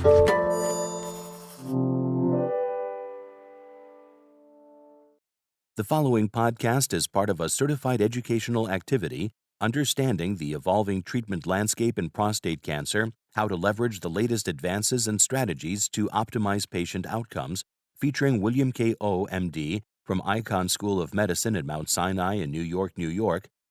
The following podcast is part of a certified educational activity, Understanding the Evolving Treatment Landscape in Prostate Cancer, How to Leverage the Latest Advances and Strategies to Optimize Patient Outcomes, featuring William K. O., M.D., from Icahn School of Medicine at Mount Sinai in New York,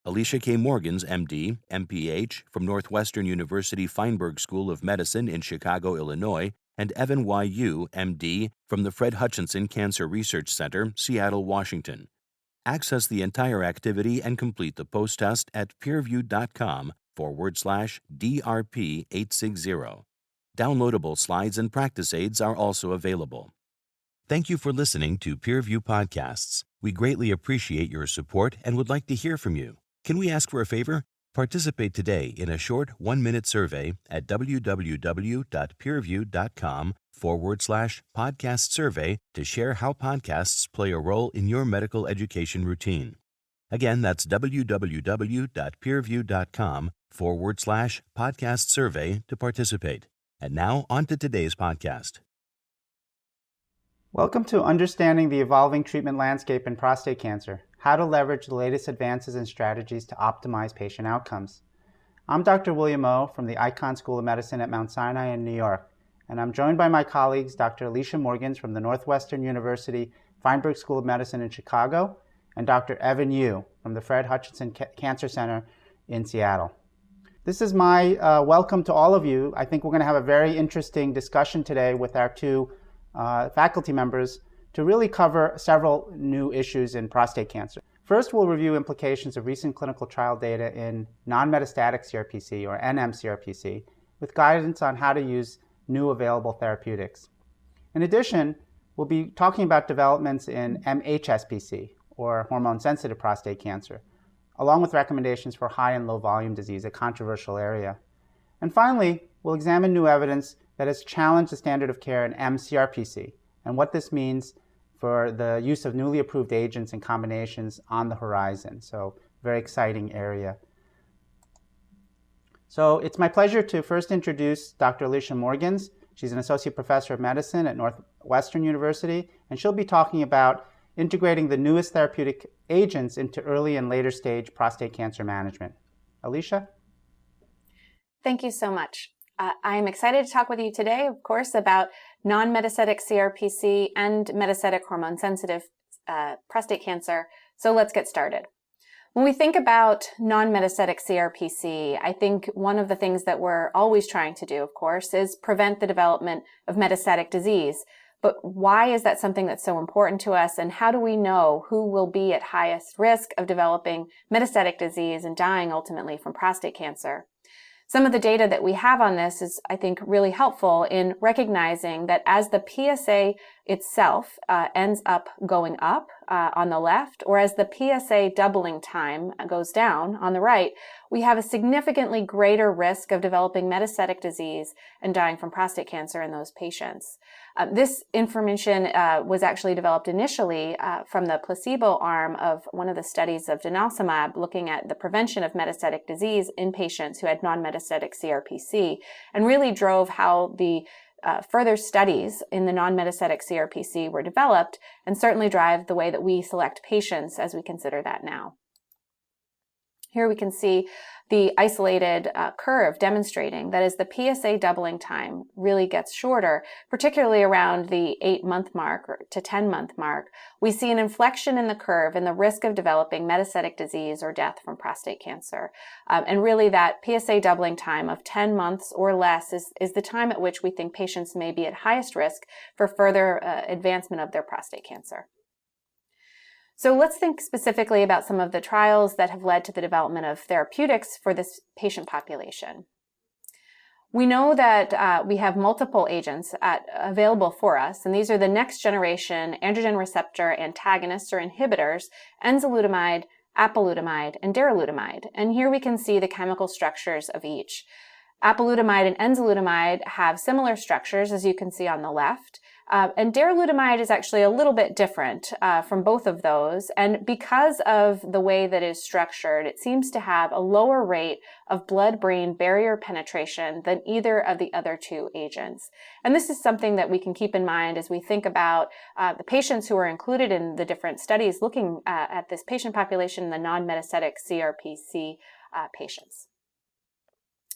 Alicia K. Morgans, M.D., M.P.H., from Northwestern University Feinberg School of Medicine in Chicago, Illinois, and Evan Y. Yu, M.D., from the Fred Hutchinson Cancer Research Center, Seattle, Washington. Access the entire activity and complete the post-test at peerview.com/DRP860. Downloadable slides and practice aids are also available. Thank you for listening to PeerView Podcasts. We greatly appreciate your support and would like to hear from you. Can we ask for a favor? Participate today in a short 1-minute survey at www.peerview.com/podcast survey to share how podcasts play a role in your medical education routine. Again, that's www.peerview.com/podcast survey to participate. And now, on to today's podcast. Welcome to Understanding the Evolving Treatment Landscape in Prostate Cancer, How to Leverage the Latest Advances and Strategies to Optimize Patient Outcomes. I'm Dr. William O. from the Icahn School of Medicine at Mount Sinai in New York, and I'm joined by my colleagues Dr. Alicia Morgans from the Northwestern University Feinberg School of Medicine in Chicago, and Dr. Evan Yu from the Fred Hutchinson Cancer Center in Seattle. This is my welcome to all of you. I think we're going to have a very interesting discussion today with our two faculty members to really cover several new issues in prostate cancer. First, we'll review implications of recent clinical trial data in non-metastatic CRPC, or NM-CRPC, with guidance on how to use new available therapeutics. In addition, we'll be talking about developments in MHSPC, or hormone-sensitive prostate cancer, along with recommendations for high and low volume disease, a controversial area. And finally, we'll examine new evidence that has challenged the standard of care in mCRPC and what this means for the use of newly approved agents and combinations on the horizon. So, very exciting area. So, it's my pleasure to first introduce Dr. Alicia Morgans. She's an associate professor of medicine at Northwestern University, and she'll be talking about integrating the newest therapeutic agents into early and later stage prostate cancer management. Alicia? Thank you so much. I'm excited to talk with you today, of course, about non-metastatic CRPC and metastatic hormone-sensitive prostate cancer. So let's get started. When we think about non-metastatic CRPC, I think one of the things that we're always trying to do, of course, is prevent the development of metastatic disease. But why is that something that's so important to us, and how do we know who will be at highest risk of developing metastatic disease and dying ultimately from prostate cancer? Some of the data that we have on this is, I think, really helpful in recognizing that as the PSA itself ends up going up on the left, or as the PSA doubling time goes down on the right, we have a significantly greater risk of developing metastatic disease and dying from prostate cancer in those patients. This information was actually developed initially from the placebo arm of one of the studies of denosumab looking at the prevention of metastatic disease in patients who had non-metastatic CRPC, and really drove how the further studies in the non-metastatic CRPC were developed, and certainly drive the way that we select patients as we consider that now. Here we can see the isolated curve demonstrating that as the PSA doubling time really gets shorter, particularly around the 8-month mark or to 10-month mark, we see an inflection in the curve in the risk of developing metastatic disease or death from prostate cancer. And really that PSA doubling time of 10 months or less is the time at which we think patients may be at highest risk for further advancement of their prostate cancer. So let's think specifically about some of the trials that have led to the development of therapeutics for this patient population. We know that we have multiple agents available for us, and these are the next generation androgen receptor antagonists or inhibitors, enzalutamide, apalutamide, and darolutamide. And here we can see the chemical structures of each. Apalutamide and enzalutamide have similar structures, as you can see on the left. And darolutamide is actually a little bit different from both of those. And because of the way that it is structured, it seems to have a lower rate of blood-brain barrier penetration than either of the other two agents. And this is something that we can keep in mind as we think about the patients who are included in the different studies looking at this patient population, the non-metastatic CRPC patients.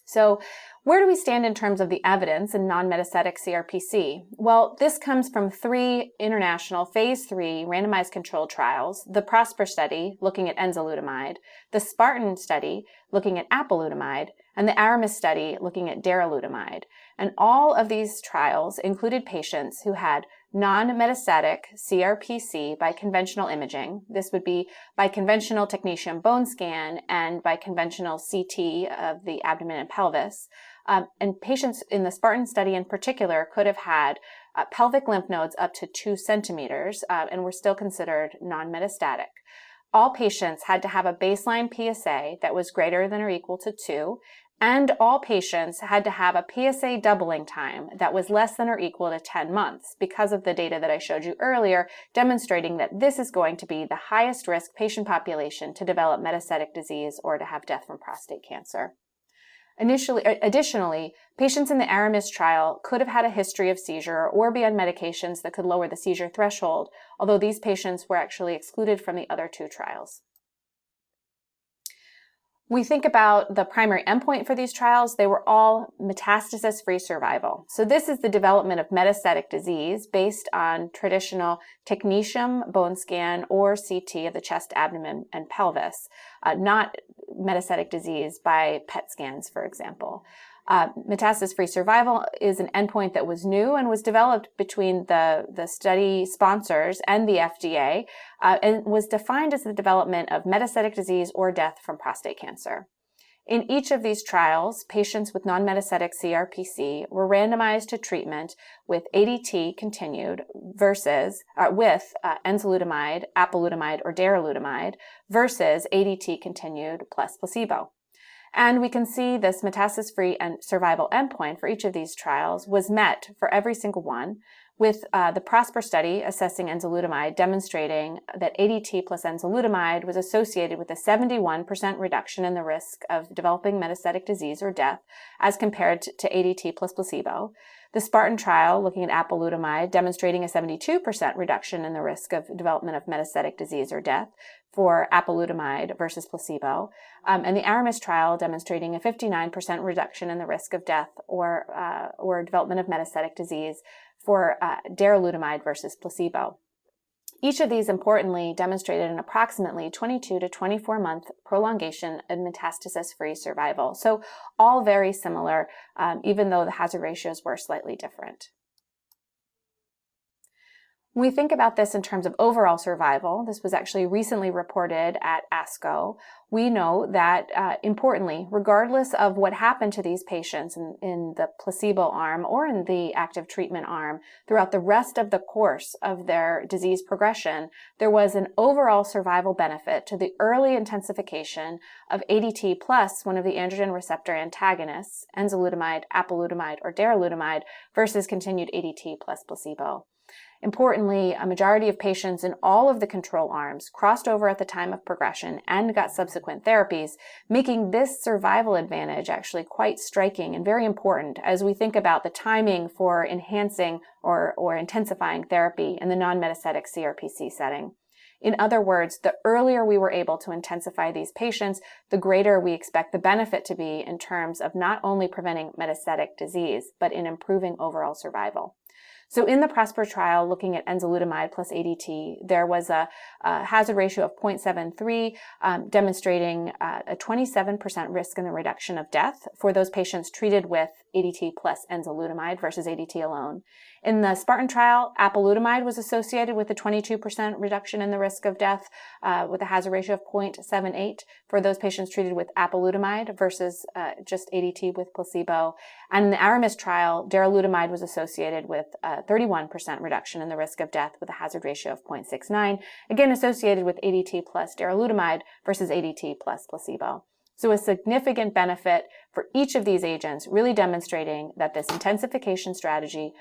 So where do we stand in terms of the evidence in non-metastatic CRPC? Well, this comes from 3 international phase 3 randomized controlled trials, the Prosper study looking at enzalutamide, the Spartan study looking at apalutamide, and the Aramis study looking at darolutamide. And all of these trials included patients who had non-metastatic CRPC by conventional imaging. This would be by conventional technetium bone scan and by conventional CT of the abdomen and pelvis. And patients in the Spartan study in particular could have had pelvic lymph nodes up to 2 centimeters and were still considered non-metastatic. All patients had to have a baseline PSA that was greater than or equal to 2, and all patients had to have a PSA doubling time that was less than or equal to 10 months because of the data that I showed you earlier, demonstrating that this is going to be the highest risk patient population to develop metastatic disease or to have death from prostate cancer. Additionally, patients in the Aramis trial could have had a history of seizure or be on medications that could lower the seizure threshold, although these patients were actually excluded from the other 2 trials. We think about the primary endpoint for these trials, they were all metastasis-free survival. So this is the development of metastatic disease based on traditional technetium bone scan or CT of the chest, abdomen, and pelvis, not metastatic disease by PET scans, for example. Metastasis-free survival is an endpoint that was new and was developed between the study sponsors and the FDA and was defined as the development of metastatic disease or death from prostate cancer. In each of these trials, patients with non-metastatic CRPC were randomized to treatment with ADT continued versus with enzalutamide, apalutamide, or darolutamide versus ADT continued plus placebo. And we can see this metastasis-free and survival endpoint for each of these trials was met for every single one, with the Prosper study assessing enzalutamide demonstrating that ADT plus enzalutamide was associated with a 71% reduction in the risk of developing metastatic disease or death as compared to ADT plus placebo. The Spartan trial looking at apalutamide demonstrating a 72% reduction in the risk of development of metastatic disease or death for apalutamide versus placebo, and the Aramis trial demonstrating a 59% reduction in the risk of death or development of metastatic disease for darolutamide versus placebo. Each of these, importantly, demonstrated an approximately 22 to 24-month prolongation of metastasis-free survival. So all very similar, even though the hazard ratios were slightly different. When we think about this in terms of overall survival, this was actually recently reported at ASCO, we know that, importantly, regardless of what happened to these patients in the placebo arm or in the active treatment arm, throughout the rest of the course of their disease progression, there was an overall survival benefit to the early intensification of ADT plus one of the androgen receptor antagonists, enzalutamide, apalutamide, or darolutamide, versus continued ADT plus placebo. Importantly, a majority of patients in all of the control arms crossed over at the time of progression and got subsequent therapies, making this survival advantage actually quite striking and very important as we think about the timing for enhancing or intensifying therapy in the non-metastatic CRPC setting. In other words, the earlier we were able to intensify these patients, the greater we expect the benefit to be in terms of not only preventing metastatic disease, but in improving overall survival. So in the Prosper trial, looking at enzalutamide plus ADT, there was a hazard ratio of 0.73, demonstrating a 27% risk in the reduction of death for those patients treated with ADT plus enzalutamide versus ADT alone. In the Spartan trial, apalutamide was associated with a 22% reduction in the risk of death with a hazard ratio of 0.78 for those patients treated with apalutamide versus just ADT with placebo. And in the Aramis trial, darolutamide was associated with a 31% reduction in the risk of death with a hazard ratio of 0.69, again associated with ADT plus darolutamide versus ADT plus placebo. So a significant benefit for each of these agents, really demonstrating that this intensification strategy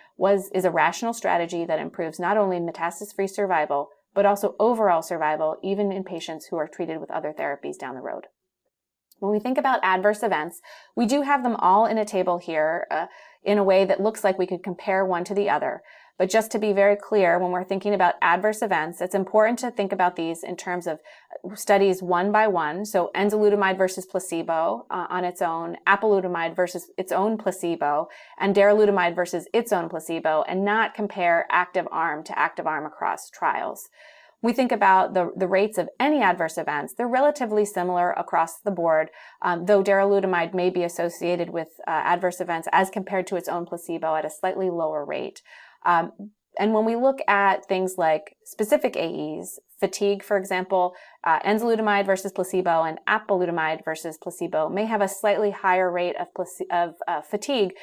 is a rational strategy that improves not only metastasis-free survival, but also overall survival, even in patients who are treated with other therapies down the road. When we think about adverse events, we do have them all in a table here in a way that looks like we could compare one to the other. But just to be very clear, when we're thinking about adverse events, it's important to think about these in terms of studies one by one. So enzalutamide versus placebo on its own, apalutamide versus its own placebo, and darolutamide versus its own placebo, and not compare active arm to active arm across trials. We think about the rates of any adverse events. They're relatively similar across the board, though darolutamide may be associated with adverse events as compared to its own placebo at a slightly lower rate. And when we look at things like specific AEs, fatigue, for example, enzalutamide versus placebo and apalutamide versus placebo may have a slightly higher rate of fatigue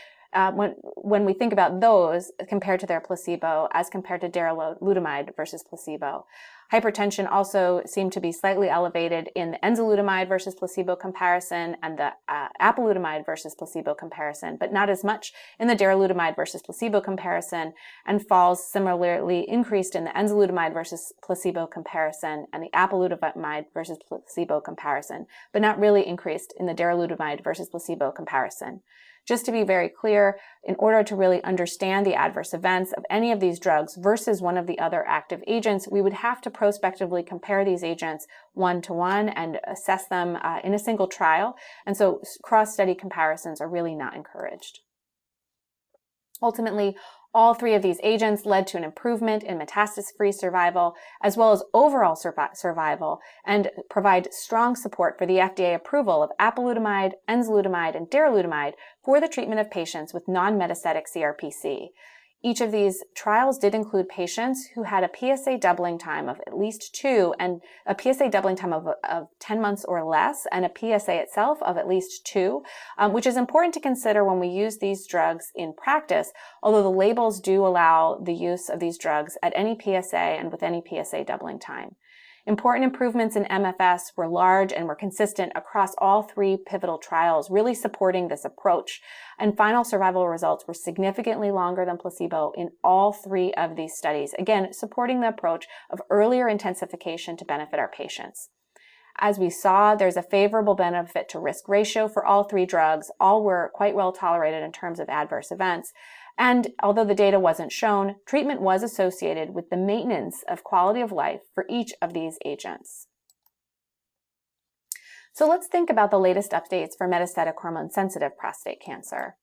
when we think about those compared to their placebo as compared to darolutamide versus placebo. Hypertension also seemed to be slightly elevated in the enzalutamide versus placebo comparison and the apalutamide versus placebo comparison, but not as much in the darolutamide versus placebo comparison, and falls similarly increased in the enzalutamide versus placebo comparison and the apalutamide versus placebo comparison, but not really increased in the darolutamide versus placebo comparison. Just to be very clear, in order to really understand the adverse events of any of these drugs versus one of the other active agents, we would have to prospectively compare these agents one-to-one and assess them in a single trial. And so cross-study comparisons are really not encouraged. Ultimately, all three of these agents led to an improvement in metastasis-free survival, as well as overall survival, and provide strong support for the FDA approval of apalutamide, enzalutamide, and darolutamide for the treatment of patients with non-metastatic CRPC. Each of these trials did include patients who had a PSA doubling time of at least 2 and a PSA doubling time of 10 months or less, and a PSA itself of at least 2, which is important to consider when we use these drugs in practice, although the labels do allow the use of these drugs at any PSA and with any PSA doubling time. Important improvements in MFS were large and were consistent across all three pivotal trials, really supporting this approach. And final survival results were significantly longer than placebo in all three of these studies, again, supporting the approach of earlier intensification to benefit our patients. As we saw, there's a favorable benefit to risk ratio for all three drugs. All were quite well tolerated in terms of adverse events. And although the data wasn't shown, treatment was associated with the maintenance of quality of life for each of these agents. So let's think about the latest updates for metastatic hormone-sensitive prostate cancer.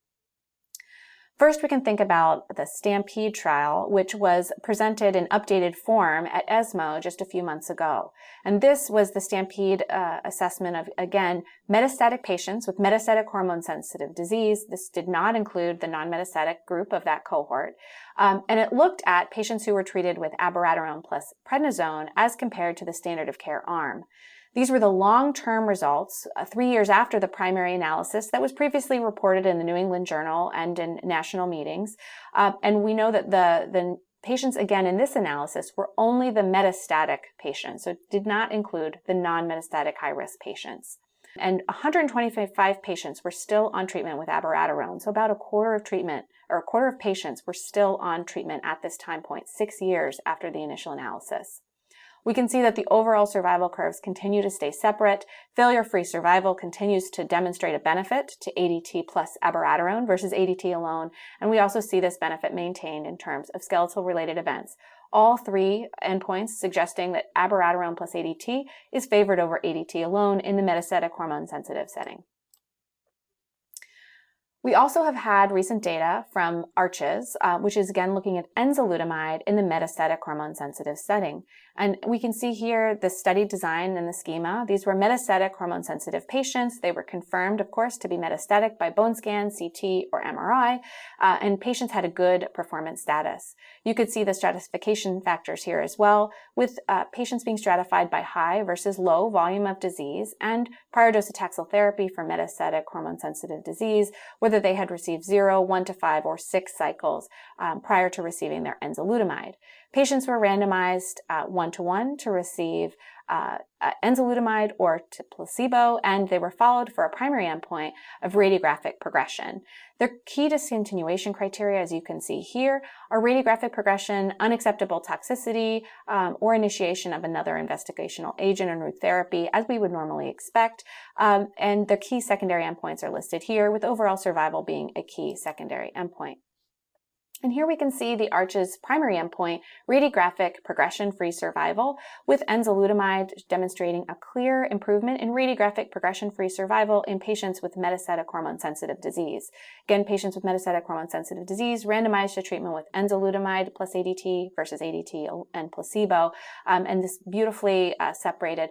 First, we can think about the STAMPEDE trial, which was presented in updated form at ESMO just a few months ago. And this was the STAMPEDE assessment of, again, metastatic patients with metastatic hormone-sensitive disease. This did not include the non-metastatic group of that cohort. And it looked at patients who were treated with abiraterone plus prednisone as compared to the standard of care arm. These were the long-term results 3 years after the primary analysis that was previously reported in the New England Journal and in national meetings. And we know that the patients, again, in this analysis were only the metastatic patients, so it did not include the non-metastatic high-risk patients. And 125 patients were still on treatment with abiraterone, so about a quarter of patients were still on treatment at this time point, 6 years after the initial analysis. We can see that the overall survival curves continue to stay separate. Failure-free survival continues to demonstrate a benefit to ADT plus abiraterone versus ADT alone, and we also see this benefit maintained in terms of skeletal-related events. All three endpoints suggesting that abiraterone plus ADT is favored over ADT alone in the metastatic hormone-sensitive setting. We also have had recent data from ARCHES, which is again looking at enzalutamide in the metastatic hormone-sensitive setting. And we can see here the study design and the schema. These were metastatic hormone-sensitive patients. They were confirmed, of course, to be metastatic by bone scan, CT, or MRI, and patients had a good performance status. You could see the stratification factors here as well, with patients being stratified by high versus low volume of disease and prior docetaxel therapy for metastatic hormone-sensitive disease, whether they had received 0, 1 to 5, or 6 cycles prior to receiving their enzalutamide. Patients were randomized 1-to-1 to receive enzalutamide or to placebo, and they were followed for a primary endpoint of radiographic progression. Their key discontinuation criteria, as you can see here, are radiographic progression, unacceptable toxicity, or initiation of another investigational agent or new therapy, as we would normally expect. And the key secondary endpoints are listed here, with overall survival being a key secondary endpoint. And here we can see the ARCH's primary endpoint, radiographic progression-free survival, with enzalutamide demonstrating a clear improvement in radiographic progression-free survival in patients with metastatic hormone-sensitive disease. Again, patients with metastatic hormone-sensitive disease randomized to treatment with enzalutamide plus ADT versus ADT and placebo, and this beautifully separated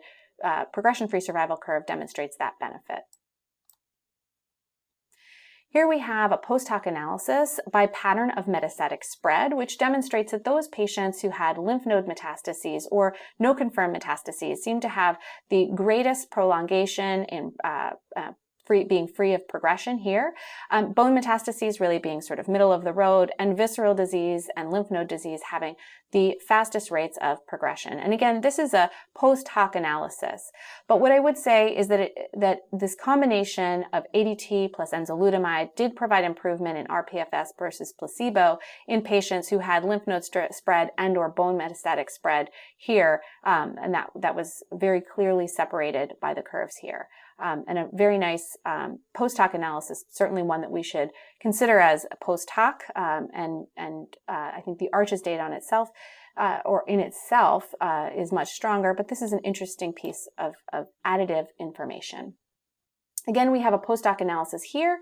progression-free survival curve demonstrates that benefit. Here we have a post-hoc analysis by pattern of metastatic spread, which demonstrates that those patients who had lymph node metastases or no confirmed metastases seem to have the greatest prolongation in being free of progression here. Bone metastases really being sort of middle of the road, and visceral disease and lymph node disease having the fastest rates of progression. And again, this is a post-hoc analysis. But what I would say is that this combination of ADT plus enzalutamide did provide improvement in rPFS versus placebo in patients who had lymph node spread and or bone metastatic spread here. And that was very clearly separated by the curves here. And a very nice post-hoc analysis, certainly one that we should consider as a post-hoc. And I think the ARCH's data on itself, or in itself, is much stronger, but this is an interesting piece of additive information. Again, we have a post-hoc analysis here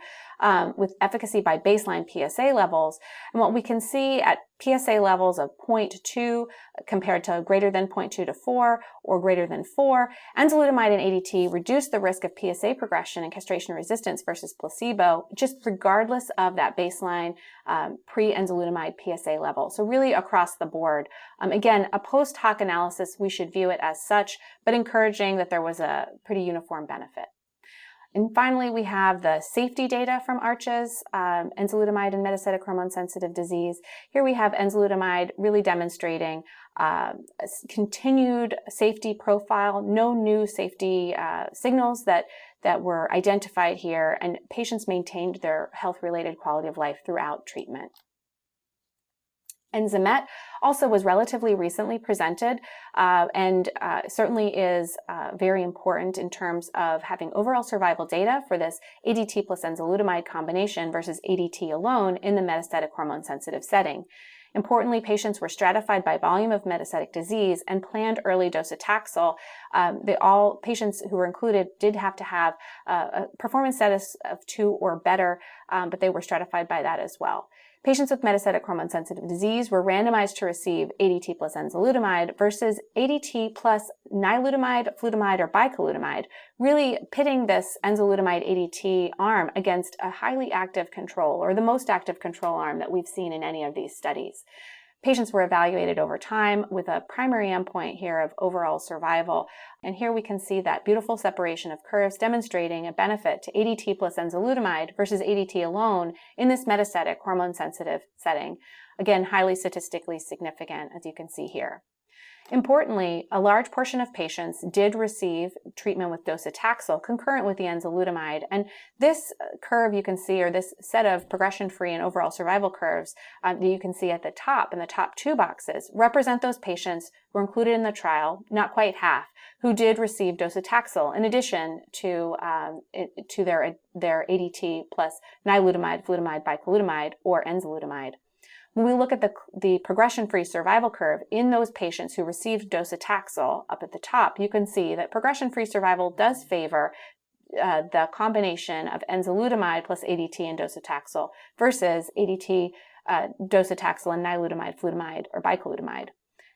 with efficacy by baseline PSA levels. And what we can see at PSA levels of 0.2 compared to greater than 0.2 to 4 or greater than 4, enzalutamide and ADT reduced the risk of PSA progression and castration resistance versus placebo, just regardless of that baseline pre-enzalutamide PSA level. So really across the board. Again, a post-hoc analysis, we should view it as such, but encouraging that there was a pretty uniform benefit. And finally, we have the safety data from ARCH's, enzalutamide and metastatic hormone-sensitive disease. Here we have enzalutamide really demonstrating continued safety profile, no new safety signals that were identified here, and patients maintained their health-related quality of life throughout treatment. Enzamet also was relatively recently presented and certainly is very important in terms of having overall survival data for this ADT plus enzalutamide combination versus ADT alone in the metastatic hormone-sensitive setting. Importantly, patients were stratified by volume of metastatic disease and planned early docetaxel. All patients who were included did have to have a performance status of 2 or better, but they were stratified by that as well. Patients with metastatic hormone-sensitive disease were randomized to receive ADT plus enzalutamide versus ADT plus nilutamide, flutamide, or bicalutamide, really pitting this enzalutamide ADT arm against a highly active control, or the most active control arm that we've seen in any of these studies. Patients were evaluated over time with a primary endpoint here of overall survival. And here we can see that beautiful separation of curves demonstrating a benefit to ADT plus enzalutamide versus ADT alone in this metastatic hormone-sensitive setting. Again, highly statistically significant, as you can see here. Importantly, a large portion of patients did receive treatment with docetaxel concurrent with the enzalutamide. And this curve you can see, or this set of progression-free and overall survival curves that you can see at the top, in the top 2 boxes, represent those patients who were included in the trial, not quite half, who did receive docetaxel in addition to their ADT plus nilutamide, flutamide, bicalutamide, or enzalutamide. When we look at the progression-free survival curve in those patients who received docetaxel up at the top, you can see that progression-free survival does favor the combination of enzalutamide plus ADT and docetaxel versus ADT, docetaxel, and nilutamide, flutamide, or bicalutamide.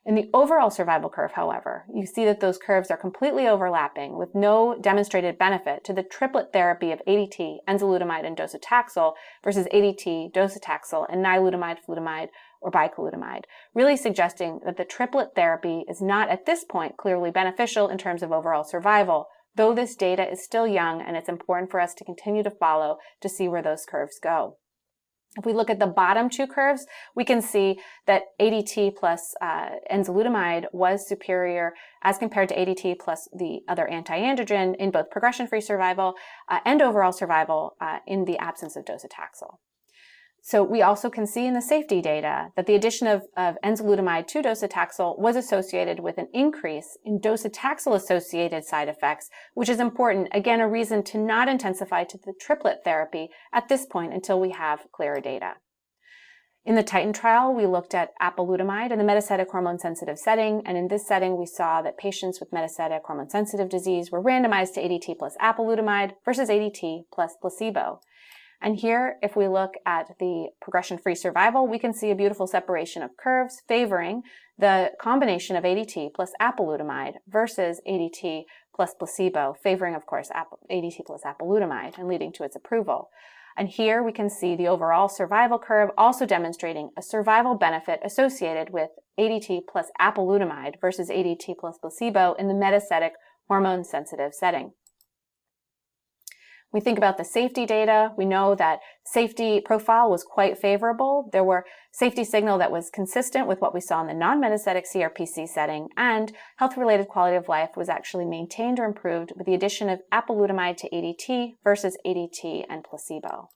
In the overall survival curve, however, you see that those curves are completely overlapping with no demonstrated benefit to the triplet therapy of ADT, enzalutamide, and docetaxel versus ADT, docetaxel, and nilutamide, flutamide, or bicalutamide, really suggesting that the triplet therapy is not at this point clearly beneficial in terms of overall survival, though this data is still young and it's important for us to continue to follow to see where those curves go. If we look at the bottom two curves, we can see that ADT plus enzalutamide was superior as compared to ADT plus the other anti-androgen in both progression-free survival and overall survival in the absence of docetaxel. So we also can see in the safety data that the addition of enzalutamide to docetaxel was associated with an increase in docetaxel-associated side effects, which is important, again, a reason to not intensify to the triplet therapy at this point until we have clearer data. In the Titan trial, we looked at apalutamide in the metastatic hormone-sensitive setting, and in this setting, we saw that patients with metastatic hormone-sensitive disease were randomized to ADT plus apalutamide versus ADT plus placebo. And here, if we look at the progression-free survival, we can see a beautiful separation of curves favoring the combination of ADT plus apalutamide versus ADT plus placebo, favoring, of course, ADT plus apalutamide and leading to its approval. And here we can see the overall survival curve also demonstrating a survival benefit associated with ADT plus apalutamide versus ADT plus placebo in the metastatic hormone-sensitive setting. We think about the safety data. We know that safety profile was quite favorable. There were safety signal that was consistent with what we saw in the non-metastatic CRPC setting, and health-related quality of life was actually maintained or improved with the addition of apalutamide to ADT versus ADT and placebo.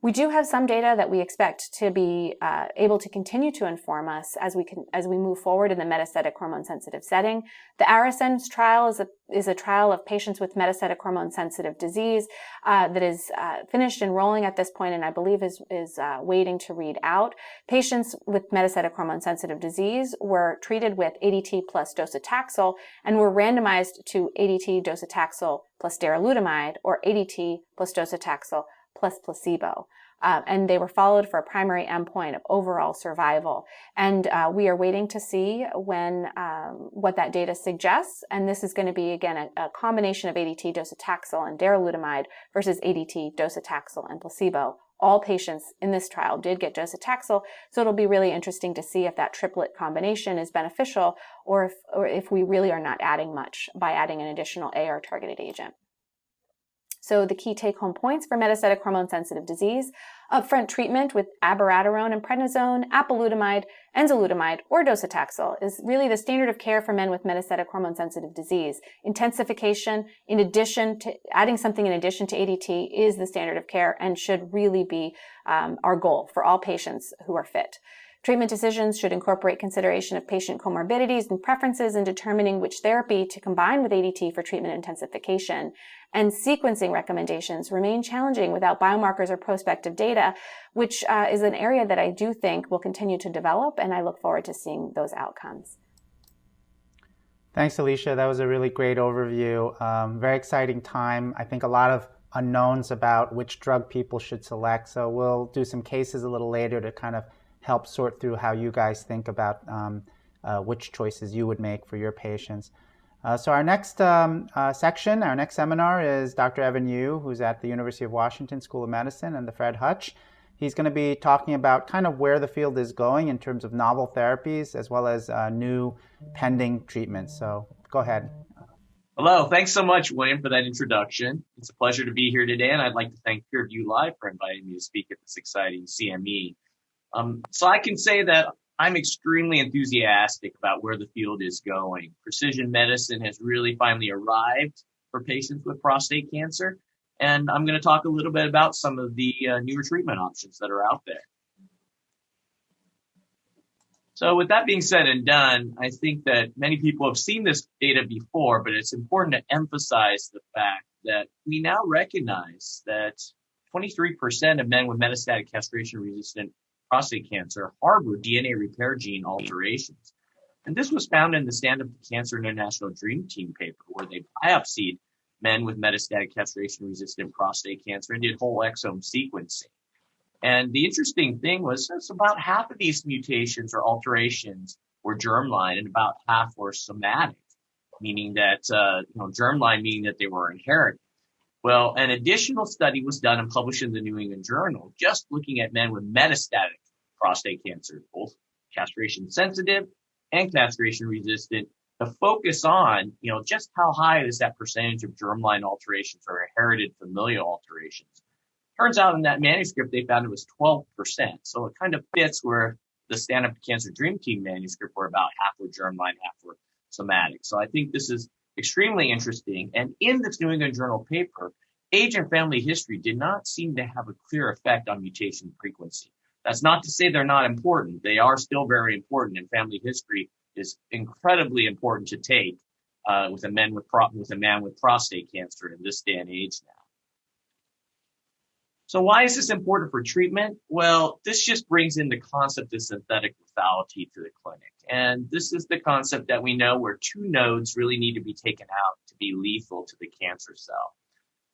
We do have some data that we expect to be able to continue to inform us as we move forward in the metastatic hormone-sensitive setting. The ARASENS trial is a trial of patients with metastatic hormone-sensitive disease that is finished enrolling at this point, and I believe is waiting to read out. Patients with metastatic hormone-sensitive disease were treated with ADT plus docetaxel and were randomized to ADT docetaxel plus darolutamide or ADT plus docetaxel plus placebo. And they were followed for a primary endpoint of overall survival. And we are waiting to see what that data suggests. And this is going to be, again, a combination of ADT docetaxel and darolutamide versus ADT docetaxel and placebo. All patients in this trial did get docetaxel, so it'll be really interesting to see if that triplet combination is beneficial or if we really are not adding much by adding an additional AR-targeted agent. So the key take-home points for metastatic hormone-sensitive disease: upfront treatment with abiraterone and prednisone, apalutamide, enzalutamide, or docetaxel is really the standard of care for men with metastatic hormone-sensitive disease. Intensification, in addition to adding something in addition to ADT, is the standard of care and should really be our goal for all patients who are fit. Treatment decisions should incorporate consideration of patient comorbidities and preferences in determining which therapy to combine with ADT for treatment intensification. And sequencing recommendations remain challenging without biomarkers or prospective data, which is an area that I do think will continue to develop, and I look forward to seeing those outcomes. Thanks, Alicia. That was a really great overview. Very exciting time. I think a lot of unknowns about which drug people should select. So we'll do some cases a little later to kind of help sort through how you guys think about which choices you would make for your patients. So our next section, our next seminar is Dr. Evan Yu, who's at the University of Washington School of Medicine and the Fred Hutch. He's going to be talking about kind of where the field is going in terms of novel therapies as well as new pending treatments. So go ahead. Hello. Thanks so much, William, for that introduction. It's a pleasure to be here today, and I'd like to thank PeerView Live for inviting me to speak at this exciting CME. So I can say that I'm extremely enthusiastic about where the field is going. Precision medicine has really finally arrived for patients with prostate cancer, and I'm going to talk a little bit about some of the newer treatment options that are out there. So with that being said and done, I think that many people have seen this data before, but it's important to emphasize the fact that we now recognize that 23% of men with metastatic castration-resistant prostate cancer harbor DNA repair gene alterations. And this was found in the Stand Up to Cancer International Dream Team paper, where they biopsied men with metastatic castration-resistant prostate cancer and did whole exome sequencing. And the interesting thing was about half of these mutations or alterations were germline and about half were somatic, meaning that, germline meaning that they were inherited. Well, an additional study was done and published in the New England Journal, just looking at men with metastatic prostate cancer, both castration sensitive and castration resistant, to focus on, just how high is that percentage of germline alterations or inherited familial alterations. Turns out in that manuscript, they found it was 12%. So it kind of fits where the Stand Up to Cancer Dream Team manuscript were about half were germline, half were somatic. So I think this is extremely interesting. And in this New England Journal paper, age and family history did not seem to have a clear effect on mutation frequency. That's not to say they're not important. They are still very important, and family history is incredibly important to take with a man with prostate cancer in this day and age now. So why is this important for treatment? Well, this just brings in the concept of synthetic lethality to the clinic. And this is the concept that we know where two nodes really need to be taken out to be lethal to the cancer cell.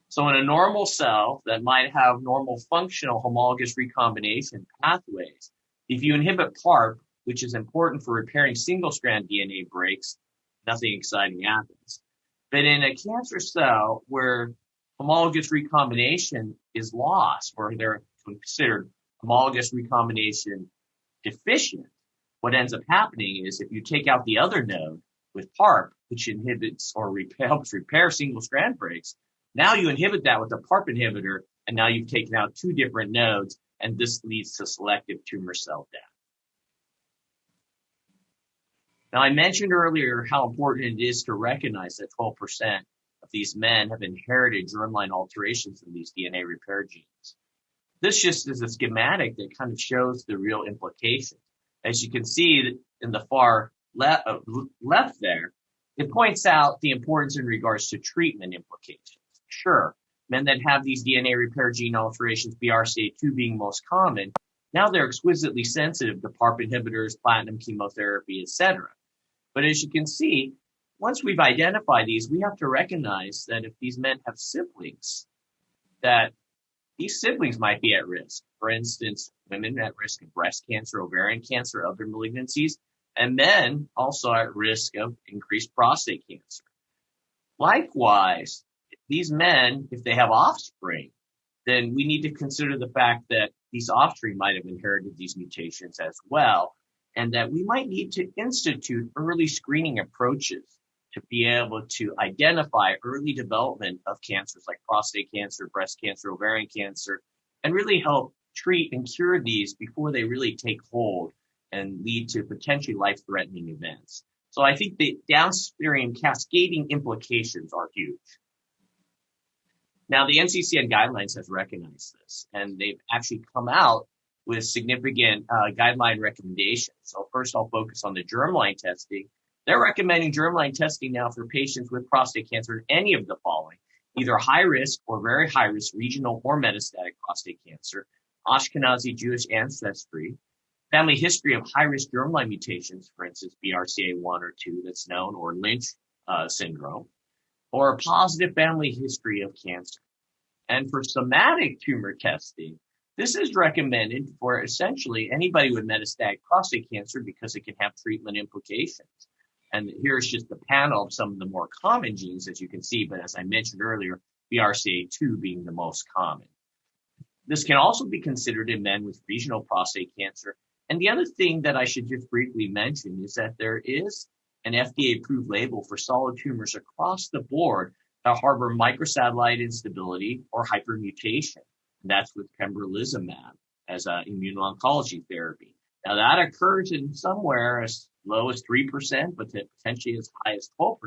So in a normal cell that might have normal functional homologous recombination pathways, if you inhibit PARP, which is important for repairing single-strand DNA breaks, nothing exciting happens. But in a cancer cell where homologous recombination is lost, or they're considered homologous recombination deficient, what ends up happening is if you take out the other node with PARP, which inhibits or helps repair single-strand breaks, now you inhibit that with a PARP inhibitor, and now you've taken out two different nodes, and this leads to selective tumor cell death. Now, I mentioned earlier how important it is to recognize that 12% of these men have inherited germline alterations in these DNA repair genes. This just is a schematic that kind of shows the real implications. As you can see in the far left there, it points out the importance in regards to treatment implications. Sure, men that have these DNA repair gene alterations, BRCA2 being most common, now they're exquisitely sensitive to PARP inhibitors, platinum chemotherapy, etc. But as you can see, once we've identified these, we have to recognize that if these men have siblings, that these siblings might be at risk. For instance, women at risk of breast cancer, ovarian cancer, other malignancies, and men also at risk of increased prostate cancer. Likewise, these men, if they have offspring, then we need to consider the fact that these offspring might have inherited these mutations as well, and that we might need to institute early screening approaches to be able to identify early development of cancers like prostate cancer, breast cancer, ovarian cancer, and really help treat and cure these before they really take hold and lead to potentially life-threatening events. So I think the downstream cascading implications are huge. Now, the NCCN guidelines has recognized this, and they've actually come out with significant guideline recommendations. So first, I'll focus on the germline testing. They're recommending germline testing now for patients with prostate cancer, any of the following: either high risk or very high risk regional or metastatic prostate cancer, Ashkenazi Jewish ancestry, family history of high risk germline mutations, for instance, BRCA1 or 2 that's known, or Lynch syndrome, or a positive family history of cancer. And for somatic tumor testing, this is recommended for essentially anybody with metastatic prostate cancer because it can have treatment implications. And here's just the panel of some of the more common genes, as you can see, but as I mentioned earlier, BRCA2 being the most common. This can also be considered in men with regional prostate cancer. And the other thing that I should just briefly mention is that there is an FDA-approved label for solid tumors across the board that harbor microsatellite instability or hypermutation. And that's with pembrolizumab as an immuno-oncology therapy. Now, that occurs in somewhere as low as 3%, but potentially as high as 12%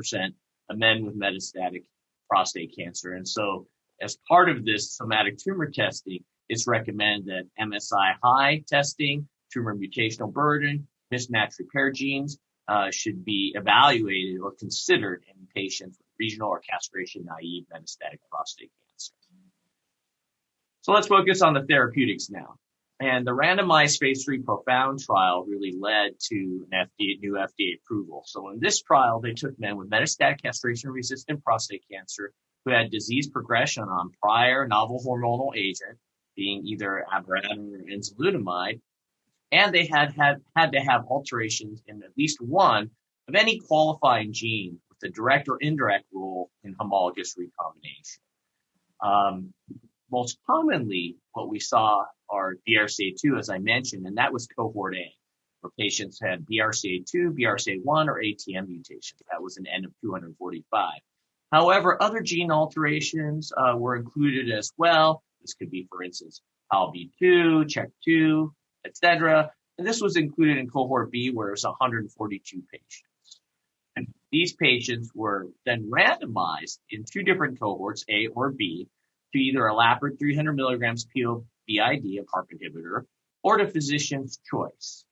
of men with metastatic prostate cancer. And so as part of this somatic tumor testing, it's recommended that MSI high testing, tumor mutational burden, mismatch repair genes should be evaluated or considered in patients with regional or castration naive metastatic prostate cancer. So let's focus on the therapeutics now. And the randomized phase 3 PROfound trial really led to an new FDA approval. So in this trial, they took men with metastatic castration-resistant prostate cancer who had disease progression on prior novel hormonal agent, being either abiraterone or enzalutamide, and they had to have alterations in at least one of any qualifying gene with a direct or indirect role in homologous recombination. Most commonly, what we saw are BRCA2, as I mentioned, and that was cohort A, where patients had BRCA2, BRCA1, or ATM mutations. That was an N of 245. However, other gene alterations were included as well, This could be, for instance, PALB2, CHEK2, etc. And this was included in cohort B, where it was 142 patients. And these patients were then randomized in two different cohorts, A or B, to either olaparib 300 milligrams PO BID, a PARP inhibitor, or to physician's choice.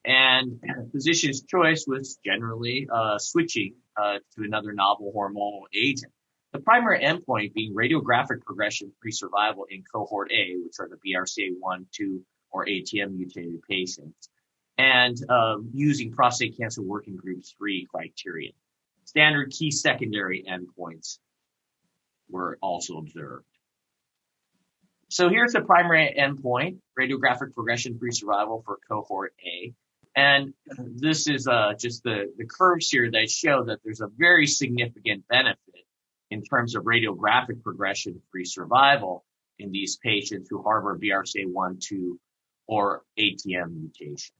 And physician's choice was generally switching to another novel hormonal agent. The primary endpoint being radiographic progression-free survival in cohort A, which are the BRCA1, 2, or ATM mutated patients, and using prostate cancer working group 3 criteria. Standard key secondary endpoints were also observed. So here's the primary endpoint, radiographic progression-free survival for cohort A. And this is just the curves here that show that there's a very significant benefit in terms of radiographic progression-free survival in these patients who harbor BRCA1, 2, or ATM mutation.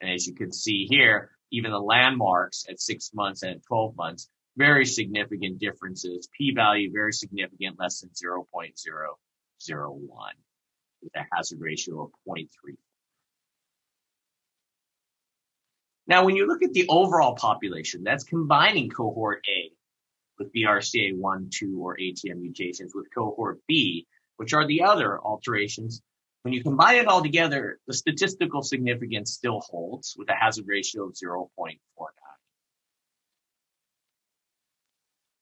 And as you can see here, even the landmarks at 6 months and at 12 months, very significant differences. P-value very significant, less than 0.001, with a hazard ratio of 0.3. Now, when you look at the overall population, that's combining cohort A with BRCA1, 2, or ATM mutations with cohort B, which are the other alterations. When you combine it all together, the statistical significance still holds with a hazard ratio of 0.49.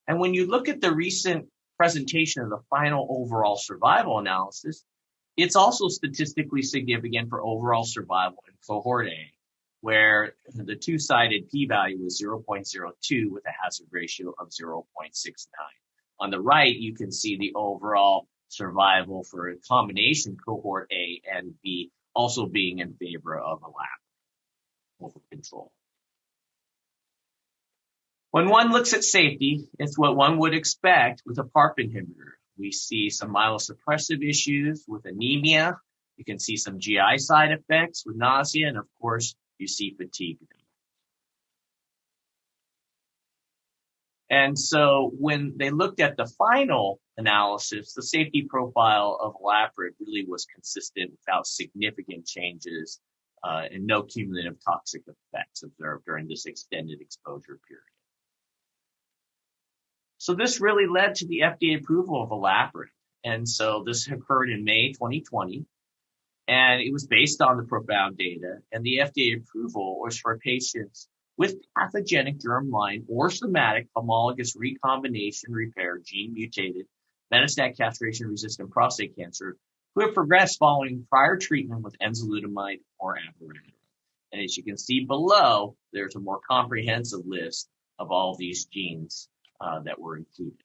And when you look at the recent presentation of the final overall survival analysis, it's also statistically significant for overall survival in cohort A, where the two-sided p-value was 0.02 with a hazard ratio of 0.69. On the right, you can see the overall survival for a combination cohort A and B also being in favor of olaparib over control. When one looks at safety, it's what one would expect with a PARP inhibitor. We see some myelosuppressive issues with anemia. You can see some GI side effects with nausea, and of course, you see fatigue. And so when they looked at the final analysis, the safety profile of olaparib really was consistent without significant changes and no cumulative toxic effects observed during this extended exposure period. So this really led to the FDA approval of olaparib. And so this occurred in May 2020. And it was based on the PROfound data. And the FDA approval was for patients with pathogenic germline or somatic homologous recombination repair gene mutated metastatic castration-resistant prostate cancer who have progressed following prior treatment with enzalutamide or abiraterone. And as you can see below, there's a more comprehensive list of all these genes that were included.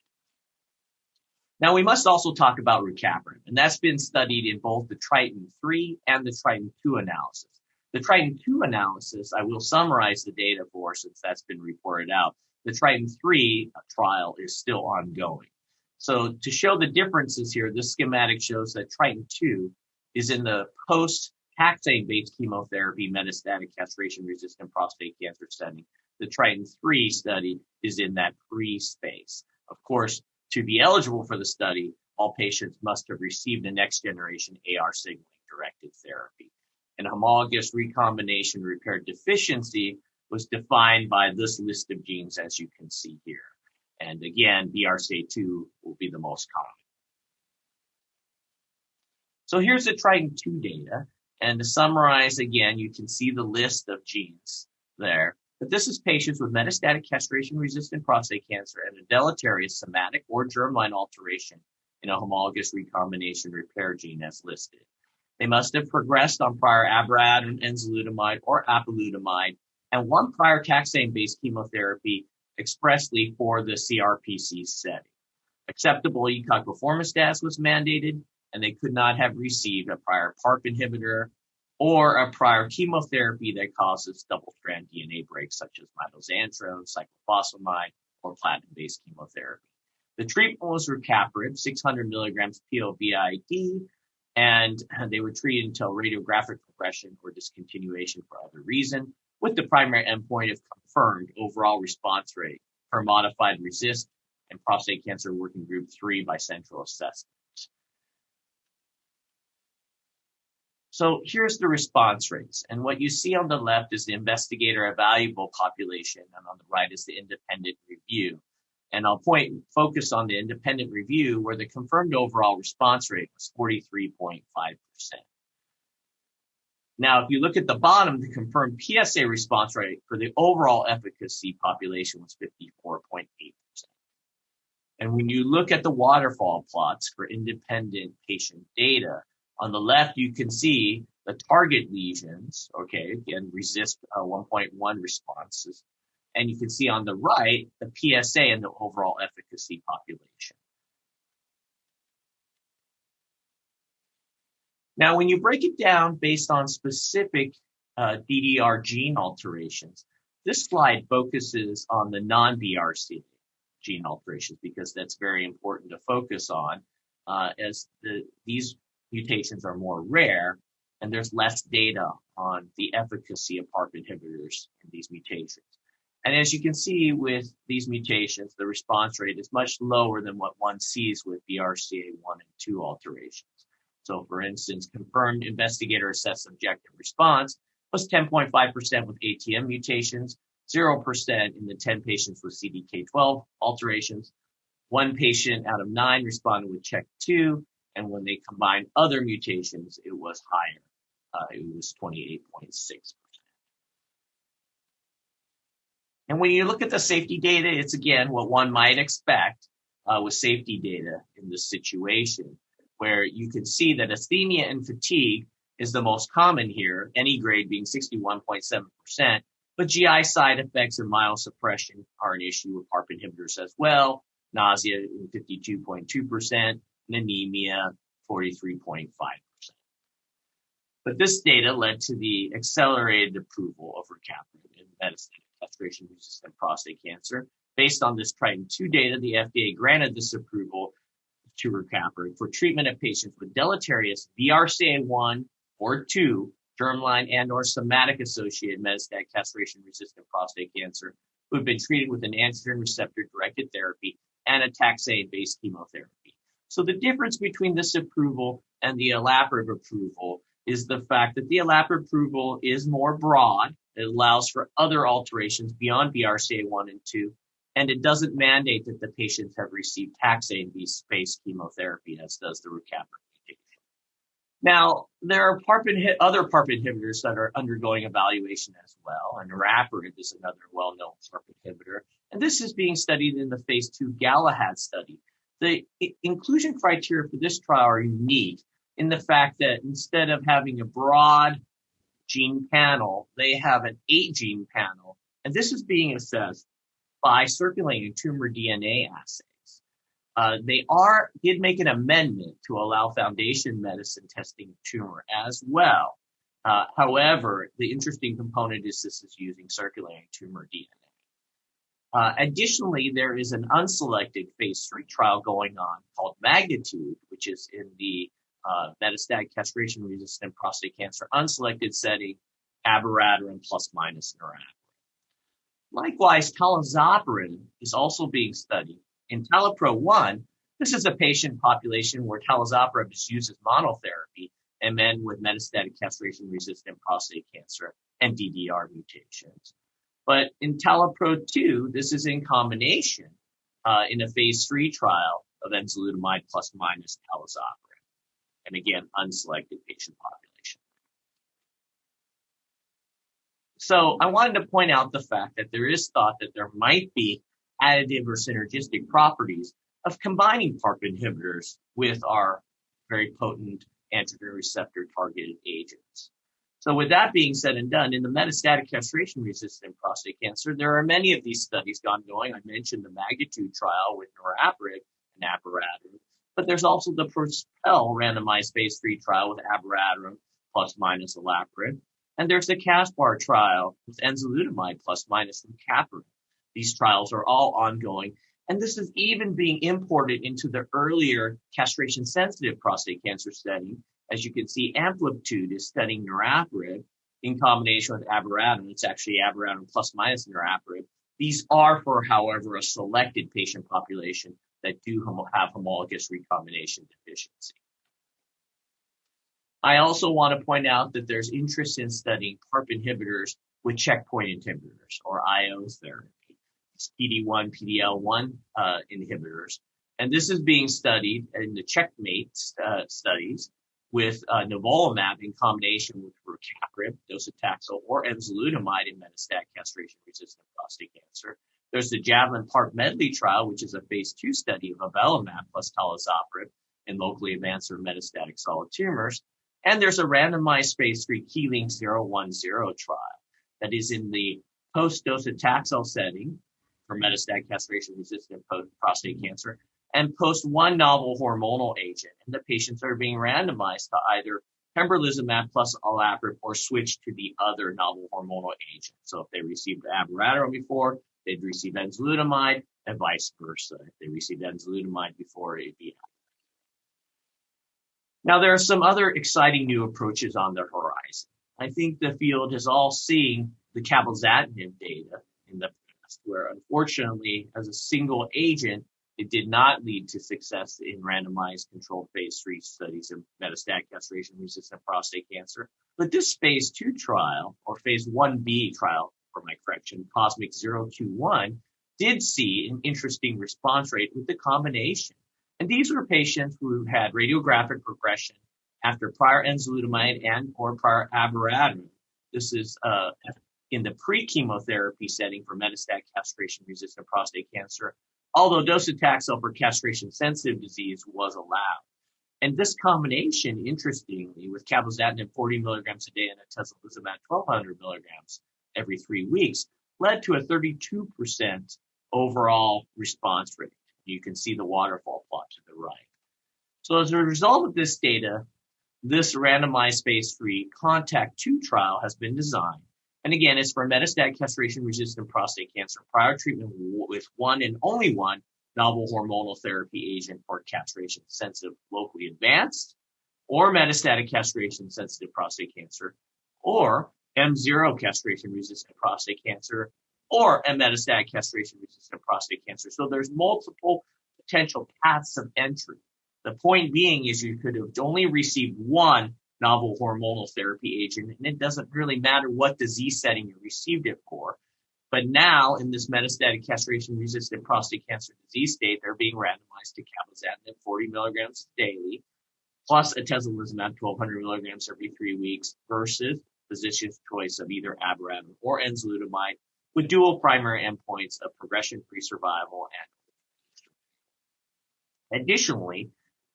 Now, we must also talk about rucaparib, and that's been studied in both the Triton3 and the Triton2 analysis. The Triton2 analysis, I will summarize the data for since that's been reported out. The Triton3 trial is still ongoing. So to show the differences here, this schematic shows that Triton2 is in the post-taxane-based chemotherapy metastatic castration-resistant prostate cancer setting. The Triton3 study is in that pre-space. Of course, to be eligible for the study, all patients must have received a next-generation AR signaling-directed therapy. And homologous recombination repair deficiency was defined by this list of genes, as you can see here. And again, BRCA2 will be the most common. So here's the Triton2 data. And to summarize again, you can see the list of genes there. But this is patients with metastatic castration-resistant prostate cancer and a deleterious somatic or germline alteration in a homologous recombination repair gene as listed. They must have progressed on prior abiraterone, enzalutamide, or apalutamide, and one prior taxane-based chemotherapy expressly for the CRPC setting. Acceptable ECOG performance status was mandated, and they could not have received a prior PARP inhibitor or a prior chemotherapy that causes double-strand DNA breaks, such as mitoxantrone, cyclophosphamide, or platinum-based chemotherapy. The treatment was rucaparib, 600 milligrams PO/BID, and they were treated until radiographic progression or discontinuation for other reason, with the primary endpoint of confirmed overall response rate for modified RECIST and prostate cancer working group 3 by central assessment. So here's the response rates. And what you see on the left is the investigator evaluable population, and on the right is the independent review. And I'll focus on the independent review, where the confirmed overall response rate was 43.5%. Now, if you look at the bottom, the confirmed PSA response rate for the overall efficacy population was 54.8%. And when you look at the waterfall plots for independent patient data, on the left, you can see the target lesions, okay, again, RECIST 1.1 responses. And you can see on the right, the PSA and the overall efficacy population. Now, when you break it down based on specific DDR gene alterations, this slide focuses on the non-BRCA gene alterations because that's very important to focus on as these mutations are more rare and there's less data on the efficacy of PARP inhibitors in these mutations. And as you can see with these mutations, the response rate is much lower than what one sees with BRCA1 and 2 alterations. So for instance, confirmed investigator-assessed subjective response was 10.5% with ATM mutations, 0% in the 10 patients with CDK12 alterations. 1 patient out of 9 responded with CHEK2, and when they combined other mutations, it was higher. It was 28.6%. And when you look at the safety data, it's again what one might expect with safety data in this situation, where you can see that asthenia and fatigue is the most common here, any grade being 61.7%, but GI side effects and myelosuppression are an issue with PARP inhibitors as well, nausea 52.2%, and anemia 43.5%. But this data led to the accelerated approval of rucaparib in metastatic castration-resistant prostate cancer. Based on this Triton2 data, the FDA granted this approval to rucaparib for treatment of patients with deleterious BRCA1 or 2, germline and or somatic-associated metastatic castration-resistant prostate cancer who have been treated with an androgen receptor-directed therapy and a taxane-based chemotherapy. So the difference between this approval and the olaparib approval is the fact that the olaparib approval is more broad. It allows for other alterations beyond BRCA1 and 2, and it doesn't mandate that the patients have received taxane-based chemotherapy, as does the rucaparib mutation. Now, there are other PARP inhibitors that are undergoing evaluation as well, and niraparib is another well-known PARP inhibitor, and this is being studied in the phase 2 Galahad study. The inclusion criteria for this trial are unique in the fact that instead of having a broad gene panel, they have an 8-gene panel, and this is being assessed by circulating tumor DNA assays. They did make an amendment to allow foundation medicine testing of tumor as well. However, the interesting component is this is using circulating tumor DNA. Additionally, there is an unselected phase 3 trial going on called Magnitude, which is in the metastatic castration-resistant prostate cancer unselected setting, abiraterone plus minus niraparib. Likewise, talazoparib is also being studied. In TALAPRO-1, this is a patient population where talazoparib is used as monotherapy in men with metastatic castration-resistant prostate cancer and DDR mutations. But in TALAPRO-2, this is in combination in a phase 3 trial of enzalutamide plus minus talazoparib. And again, unselected patient population. So I wanted to point out the fact that there is thought that there might be additive or synergistic properties of combining PARP inhibitors with our very potent androgen receptor targeted agents. So with that being said and done, in the metastatic castration-resistant prostate cancer, there are many of these studies ongoing. I mentioned the Magnitude trial with niraparib and abiraterone, but there's also the PROSPEL randomized phase 3 trial with abiraterone plus minus olaparib. And there's the CASPAR trial with enzalutamide plus minus rucaparib. These trials are all ongoing. And this is even being imported into the earlier castration-sensitive prostate cancer study. As you can see, Amplitude is studying niraparib in combination with abiraterone. It's actually abiraterone plus minus niraparib. These are for, however, a selected patient population that do have homologous recombination deficiency. I also want to point out that there's interest in studying PARP inhibitors with checkpoint inhibitors or IO therapy, PD-1, PD-L1 inhibitors. And this is being studied in the checkmate studies with nivolumab in combination with rucaparib, docetaxel, or enzalutamide in metastatic castration-resistant prostate cancer. There's the Javelin PARP medley trial, which is a phase 2 study of avelumab plus talazoparib in locally advanced or metastatic solid tumors. And there's a randomized phase 3 Keeling 010 trial that is in the post-docetaxel setting for metastatic castration-resistant prostate cancer and post-one novel hormonal agent. And the patients are being randomized to either pembrolizumab plus olaparib or switch to the other novel hormonal agent. So if they received abiraterone before, they'd receive enzalutamide, and vice versa. If they received enzalutamide before, it'd be Now, there are some other exciting new approaches on the horizon. I think the field has all seen the cabozantinib data in the past, where unfortunately, as a single agent, it did not lead to success in randomized controlled phase 3 studies of metastatic castration-resistant prostate cancer. But this phase 2 trial, or phase 1B trial, for my correction, Cosmic 021, did see an interesting response rate with the combination. And these were patients who had radiographic progression after prior enzalutamide and or prior abiraterone. This is in the pre-chemotherapy setting for metastatic castration-resistant prostate cancer, although docetaxel for castration-sensitive disease was allowed. And this combination, interestingly, with cabozantinib 40 milligrams a day and atezolizumab 1,200 milligrams every 3 weeks, led to a 32% overall response rate. You can see the waterfall plot to the right. So as a result of this data, this randomized phase 3 CONTACT-2 trial has been designed. And again, it's for metastatic castration-resistant prostate cancer prior treatment with one and only one novel hormonal therapy agent for castration-sensitive locally advanced or metastatic castration-sensitive prostate cancer, or M0 castration-resistant prostate cancer, or a metastatic castration-resistant prostate cancer. So there's multiple potential paths of entry. The point being is you could have only received one novel hormonal therapy agent, and it doesn't really matter what disease setting you received it for. But now, in this metastatic castration-resistant prostate cancer disease state, they're being randomized to cabozantinib 40 milligrams daily, plus atezolizumab 1,200 milligrams every 3 weeks, versus physician's choice of either abiraterone or enzalutamide, with dual primary endpoints of progression-free survival and additionally,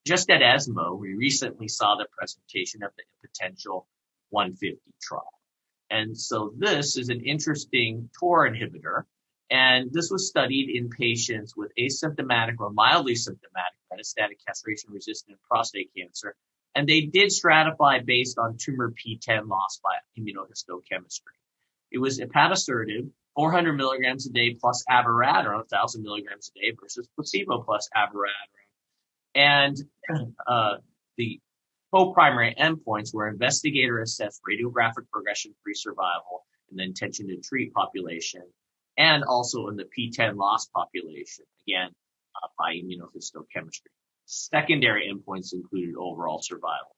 just at ESMO, we recently saw the presentation of the potential 150 trial. And so this is an interesting TOR inhibitor, and this was studied in patients with asymptomatic or mildly symptomatic metastatic castration-resistant prostate cancer, and they did stratify based on tumor PTEN loss by immunohistochemistry. It was ipatasertib, 400 milligrams a day plus abiraterone, 1,000 milligrams a day versus placebo plus abiraterone. And the co-primary endpoints were investigator-assessed radiographic progression-free survival in the intention to treat population, and also in the PTEN loss population, again, by immunohistochemistry. Secondary endpoints included overall survival.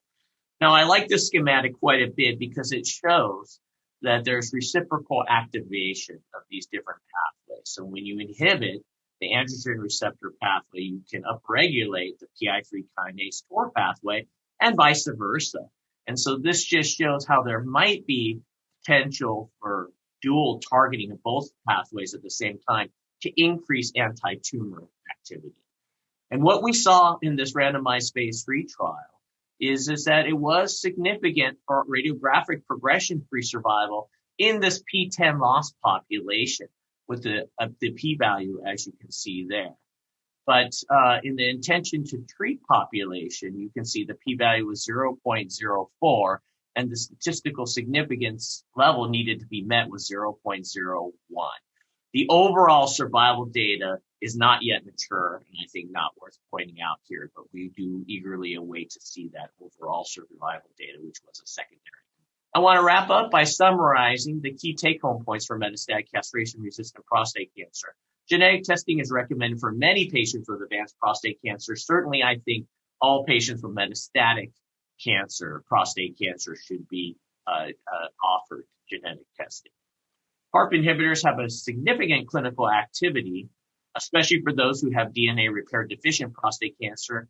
Now, I like this schematic quite a bit because it shows that there's reciprocal activation of these different pathways. So when you inhibit the androgen receptor pathway, you can upregulate the PI3 kinase TOR pathway and vice versa. And so this just shows how there might be potential for dual targeting of both pathways at the same time to increase anti-tumor activity. And what we saw in this randomized phase 3 trial is that it was significant for radiographic progression-free survival in this PTEN loss population with the p-value, as you can see there. But in the intention to treat population, you can see the p-value was 0.04, and the statistical significance level needed to be met was 0.01. The overall survival data is not yet mature, and I think not worth pointing out here, but we do eagerly await to see that overall survival data, which was a secondary. I want to wrap up by summarizing the key take-home points for metastatic castration-resistant prostate cancer. Genetic testing is recommended for many patients with advanced prostate cancer. Certainly, I think all patients with metastatic cancer, prostate cancer, should be offered genetic testing. PARP inhibitors have a significant clinical activity, especially for those who have DNA repair deficient prostate cancer,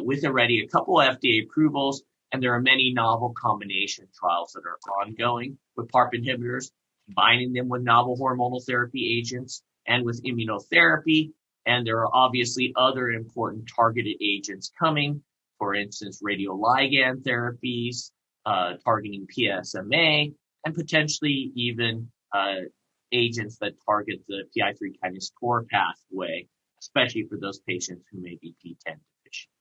with already a couple of FDA approvals, and there are many novel combination trials that are ongoing with PARP inhibitors, combining them with novel hormonal therapy agents and with immunotherapy. And there are obviously other important targeted agents coming, for instance, radioligand therapies, targeting PSMA, and potentially even agents that target the PI3 kinase 4 pathway, especially for those patients who may be PTEN deficient.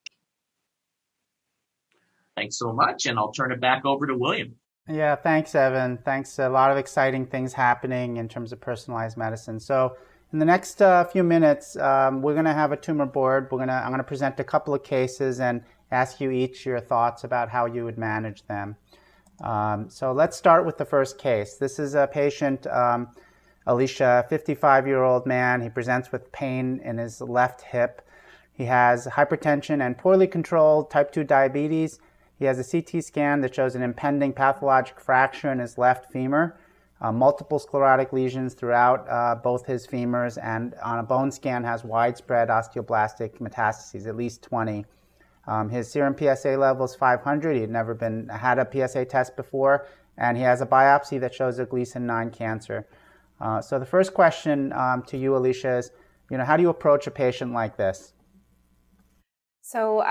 Thanks so much, and I'll turn it back over to William. Yeah, thanks, Evan. Thanks. A lot of exciting things happening in terms of personalized medicine. So in the next few minutes, we're going to have a tumor board. I'm going to present a couple of cases and ask you each your thoughts about how you would manage them. So let's start with the first case. This is a patient, Alicia, 55-year-old man. He presents with pain in his left hip. He has hypertension and poorly controlled type 2 diabetes. He has a CT scan that shows an impending pathologic fracture in his left femur, multiple sclerotic lesions throughout both his femurs, and on a bone scan has widespread osteoblastic metastases, at least 20. His serum PSA level is 500. He had never had a PSA test before, and he has a biopsy that shows a Gleason 9 cancer. So the first question to you, Alicia, is, how do you approach a patient like this? So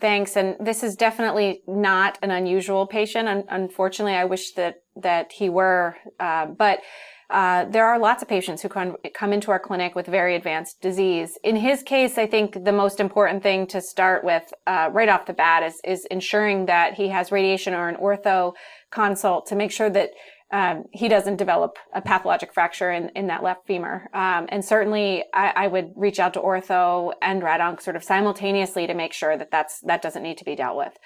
thanks. And this is definitely not an unusual patient. Unfortunately, I wish that he were, but there are lots of patients who come into our clinic with very advanced disease. In his case, I think the most important thing to start with right off the bat is ensuring that he has radiation or an ortho consult to make sure that he doesn't develop a pathologic fracture in that left femur. And certainly I would reach out to ortho and rad-onc sort of simultaneously to make sure that doesn't need to be dealt with.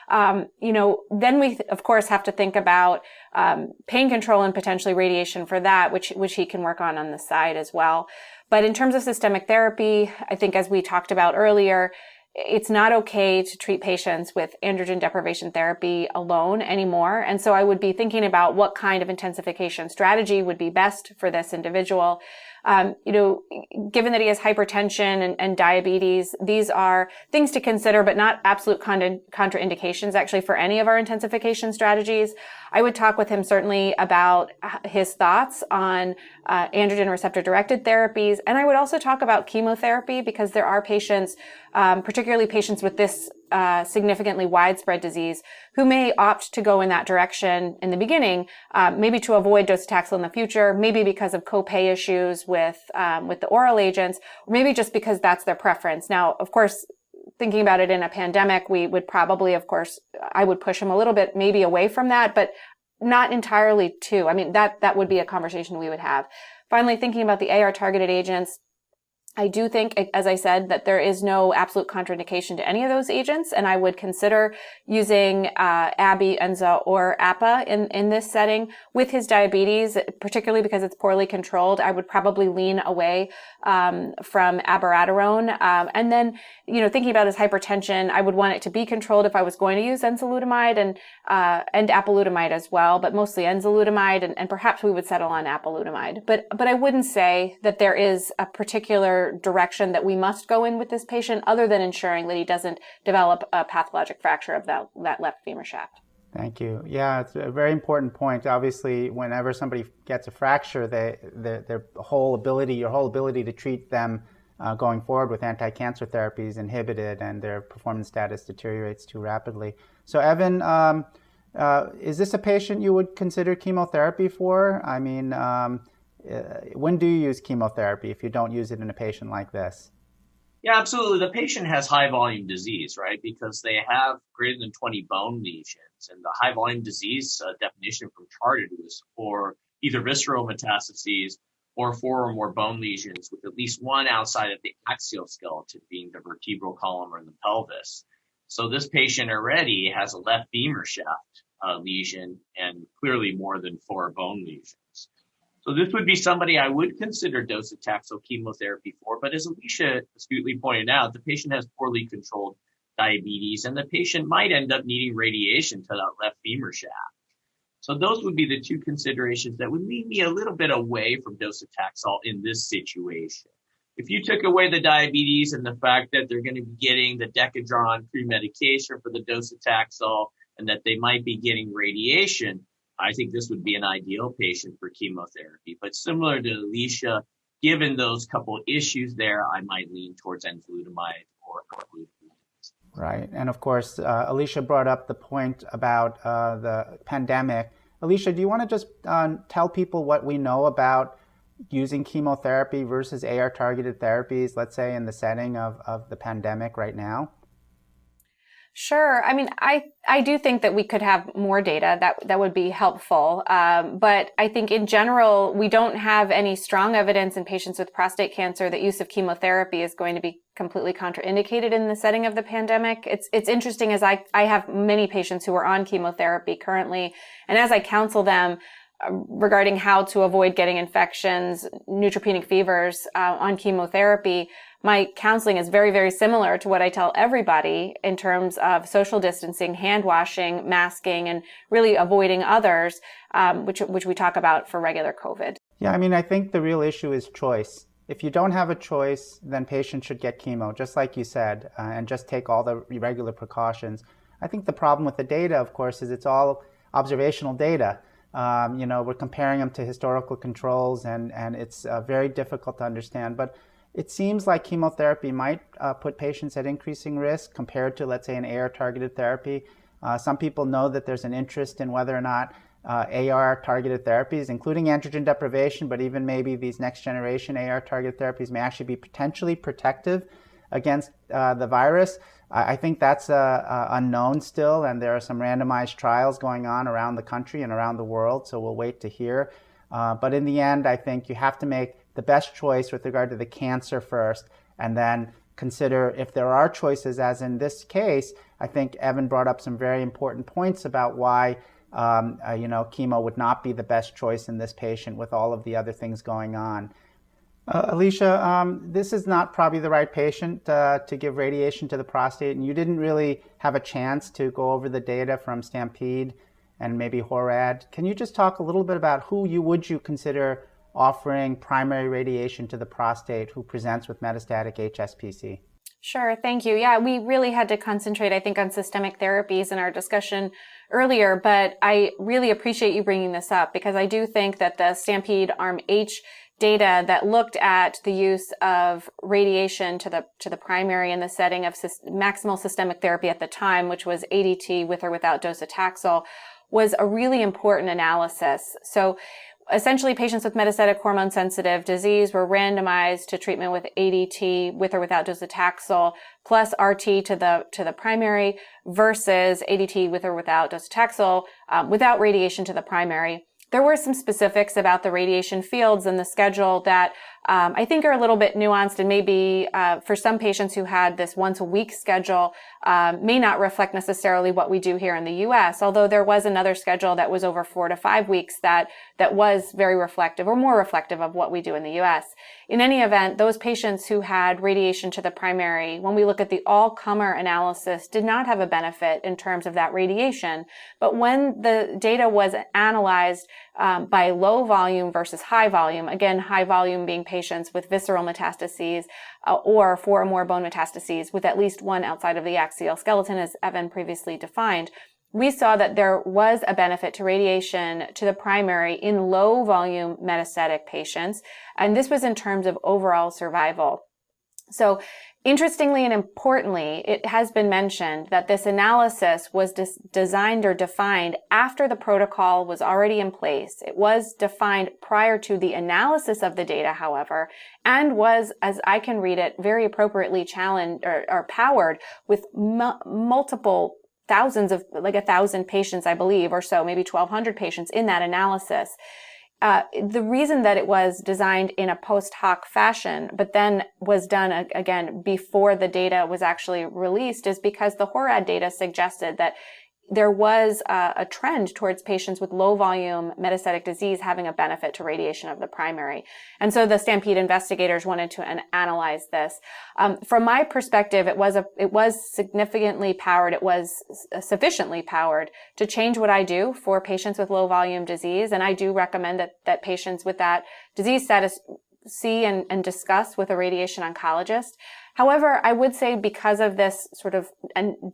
Then we, of course, have to think about pain control and potentially radiation for that, which he can work on the side as well. But in terms of systemic therapy, I think as we talked about earlier, it's not okay to treat patients with androgen deprivation therapy alone anymore. And so I would be thinking about what kind of intensification strategy would be best for this individual. Given that he has hypertension and diabetes, these are things to consider, but not absolute contraindications actually for any of our intensification strategies. I would talk with him certainly about his thoughts on androgen receptor directed therapies. And I would also talk about chemotherapy, because there are patients, particularly patients with this significantly widespread disease, who may opt to go in that direction in the beginning, maybe to avoid docetaxel in the future, maybe because of copay issues with the oral agents, or maybe just because that's their preference. Now, of course, thinking about it in a pandemic, we would probably, of course, I would push him a little bit maybe away from that, but not entirely too. I mean, that would be a conversation we would have. Finally, thinking about the AR targeted agents, I do think, as I said, that there is no absolute contraindication to any of those agents, and I would consider using ABI, ENZA, or APA in this setting. With his diabetes, particularly because it's poorly controlled, I would probably lean away from abiraterone. And then, thinking about his hypertension, I would want it to be controlled if I was going to use enzalutamide and apalutamide as well, but mostly enzalutamide, and perhaps we would settle on apalutamide. But I wouldn't say that there is a particular direction that we must go in with this patient, other than ensuring that he doesn't develop a pathologic fracture of that left femur shaft. Thank you. Yeah, it's a very important point. Obviously, whenever somebody gets a fracture, your whole ability to treat them going forward with anti-cancer therapy is inhibited, and their performance status deteriorates too rapidly. So, Evan, is this a patient you would consider chemotherapy for? I mean, when do you use chemotherapy if you don't use it in a patient like this? Yeah, absolutely. The patient has high volume disease, right? Because they have greater than 20 bone lesions. And the high volume disease definition from Charted was for either visceral metastases or 4 or more bone lesions with at least one outside of the axial skeleton, being the vertebral column or the pelvis. So this patient already has a left femur shaft lesion and clearly more than 4 bone lesions. So this would be somebody I would consider docetaxel chemotherapy for, but as Alicia astutely pointed out, the patient has poorly controlled diabetes, and the patient might end up needing radiation to that left femur shaft. So those would be the two considerations that would lead me a little bit away from docetaxel in this situation. If you took away the diabetes and the fact that they're going to be getting the Decadron pre-medication for the docetaxel and that they might be getting radiation, I think this would be an ideal patient for chemotherapy. But similar to Alicia, given those couple issues there, I might lean towards enzalutamide or glutamide. Right. And of course, Alicia brought up the point about the pandemic. Alicia, do you want to just tell people what we know about using chemotherapy versus AR-targeted therapies, let's say in the setting of the pandemic right now? Sure. I mean, I do think that we could have more data that would be helpful. But I think in general, we don't have any strong evidence in patients with prostate cancer that use of chemotherapy is going to be completely contraindicated in the setting of the pandemic. It's interesting as I have many patients who are on chemotherapy currently, and as I counsel them regarding how to avoid getting infections, neutropenic fevers on chemotherapy, my counseling is very, very similar to what I tell everybody in terms of social distancing, hand washing, masking, and really avoiding others, which we talk about for regular COVID. Yeah, I mean, I think the real issue is choice. If you don't have a choice, then patients should get chemo, just like you said, and just take all the regular precautions. I think the problem with the data, of course, is it's all observational data. We're comparing them to historical controls, and it's very difficult to understand. But it seems like chemotherapy might put patients at increasing risk compared to, let's say, an AR-targeted therapy. Some people know that there's an interest in whether or not AR-targeted therapies, including androgen deprivation, but even maybe these next-generation AR-targeted therapies may actually be potentially protective against the virus. I think that's unknown still, and there are some randomized trials going on around the country and around the world, so we'll wait to hear. But in the end, I think you have to make the best choice with regard to the cancer first, and then consider if there are choices, as in this case. I think Evan brought up some very important points about why chemo would not be the best choice in this patient with all of the other things going on. Alicia, this is not probably the right patient to give radiation to the prostate, and you didn't really have a chance to go over the data from Stampede and maybe HORAD. Can you just talk a little bit about who would you consider offering primary radiation to the prostate who presents with metastatic HSPC? Sure, thank you. Yeah, we really had to concentrate, I think, on systemic therapies in our discussion earlier, but I really appreciate you bringing this up because I do think that the Stampede Arm H data that looked at the use of radiation to the primary in the setting of maximal systemic therapy at the time, which was ADT with or without docetaxel, was a really important analysis. So essentially, patients with metastatic hormone-sensitive disease were randomized to treatment with ADT with or without docetaxel plus RT to the primary versus ADT with or without docetaxel without radiation to the primary. There were some specifics about the radiation fields and the schedule that I think are a little bit nuanced, and maybe for some patients who had this once-a-week schedule may not reflect necessarily what we do here in the U.S., although there was another schedule that was over 4 to 5 weeks that was very reflective or more reflective of what we do in the U.S. In any event, those patients who had radiation to the primary, when we look at the all-comer analysis, did not have a benefit in terms of that radiation. But when the data was analyzed by low volume versus high volume, again, high volume being patients with visceral metastases or 4 or more bone metastases with at least one outside of the axial skeleton, as Evan previously defined, we saw that there was a benefit to radiation to the primary in low volume metastatic patients. And this was in terms of overall survival. So interestingly and importantly, it has been mentioned that this analysis was designed or defined after the protocol was already in place. It was defined prior to the analysis of the data, however, and was, as I can read it, very appropriately challenged or powered with multiple thousands of, like 1,000 patients, I believe, or so, maybe 1,200 patients in that analysis. The reason that it was designed in a post-hoc fashion, but then was done again before the data was actually released, is because the HORAD data suggested that there was a trend towards patients with low volume metastatic disease having a benefit to radiation of the primary. And so the STAMPEDE investigators wanted to analyze this. From my perspective, it was significantly powered. It was sufficiently powered to change what I do for patients with low volume disease. And I do recommend that patients with that disease status see and discuss with a radiation oncologist. However, I would say because of this sort of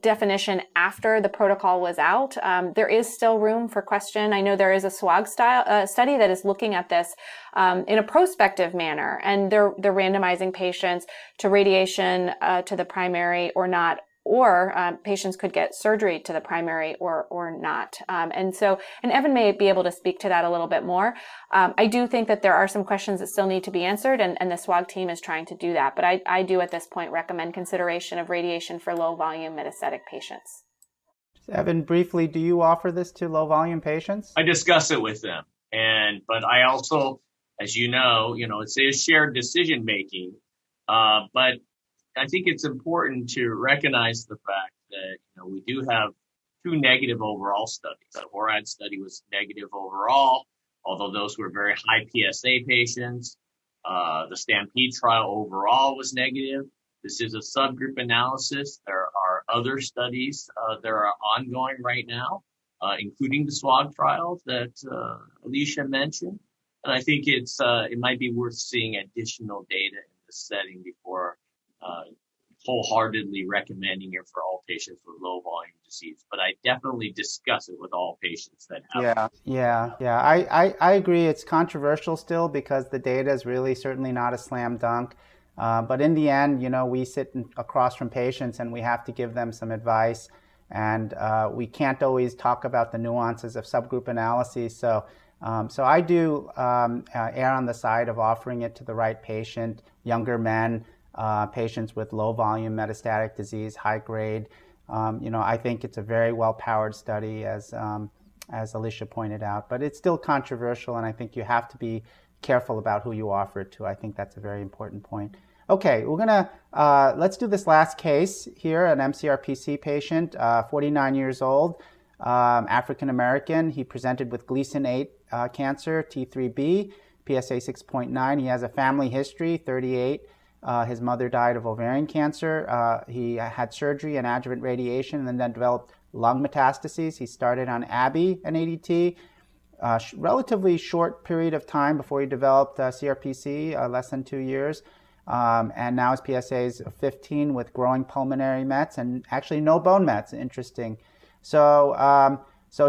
definition after the protocol was out, there is still room for question. I know there is a SWOG study that is looking at this in a prospective manner, and they're randomizing patients to radiation to the primary or not, or patients could get surgery to the primary or not. And Evan may be able to speak to that a little bit more. I do think that there are some questions that still need to be answered, and the SWOG team is trying to do that. But I do at this point recommend consideration of radiation for low volume metastatic patients. Evan, briefly, do you offer this to low volume patients? I discuss it with them. But I also, as you know, it's a shared decision making. But I think it's important to recognize the fact that we do have two negative overall studies. The HORAD study was negative overall, although those were very high PSA patients. The STAMPEDE trial overall was negative. This is a subgroup analysis. There are other studies that are ongoing right now, including the SWOG trial that Alicia mentioned. And I think it might be worth seeing additional data in this setting before wholeheartedly recommending it for all patients with low volume disease. But I definitely discuss it with all patients that have Yeah. I agree. It's controversial still because the data is really certainly not a slam dunk. But in the end, we sit across from patients and we have to give them some advice. And we can't always talk about the nuances of subgroup analyses. So I do err on the side of offering it to the right patient, younger men, patients with low volume metastatic disease, high grade. I think it's a very well powered study, as Alicia pointed out, but it's still controversial, and I think you have to be careful about who you offer it to. I think that's a very important point. Okay, we're gonna let's do this last case here. An MCRPC patient, 49 years old, African American. He presented with Gleason 8 cancer, T3B, PSA 6.9. He has a family history, 38. His mother died of ovarian cancer. He had surgery and adjuvant radiation and then developed lung metastases. He started on ABI and ADT. Relatively short period of time before he developed CRPC, less than 2 years. And now his PSA is 15 with growing pulmonary mets and actually no bone mets. Interesting. So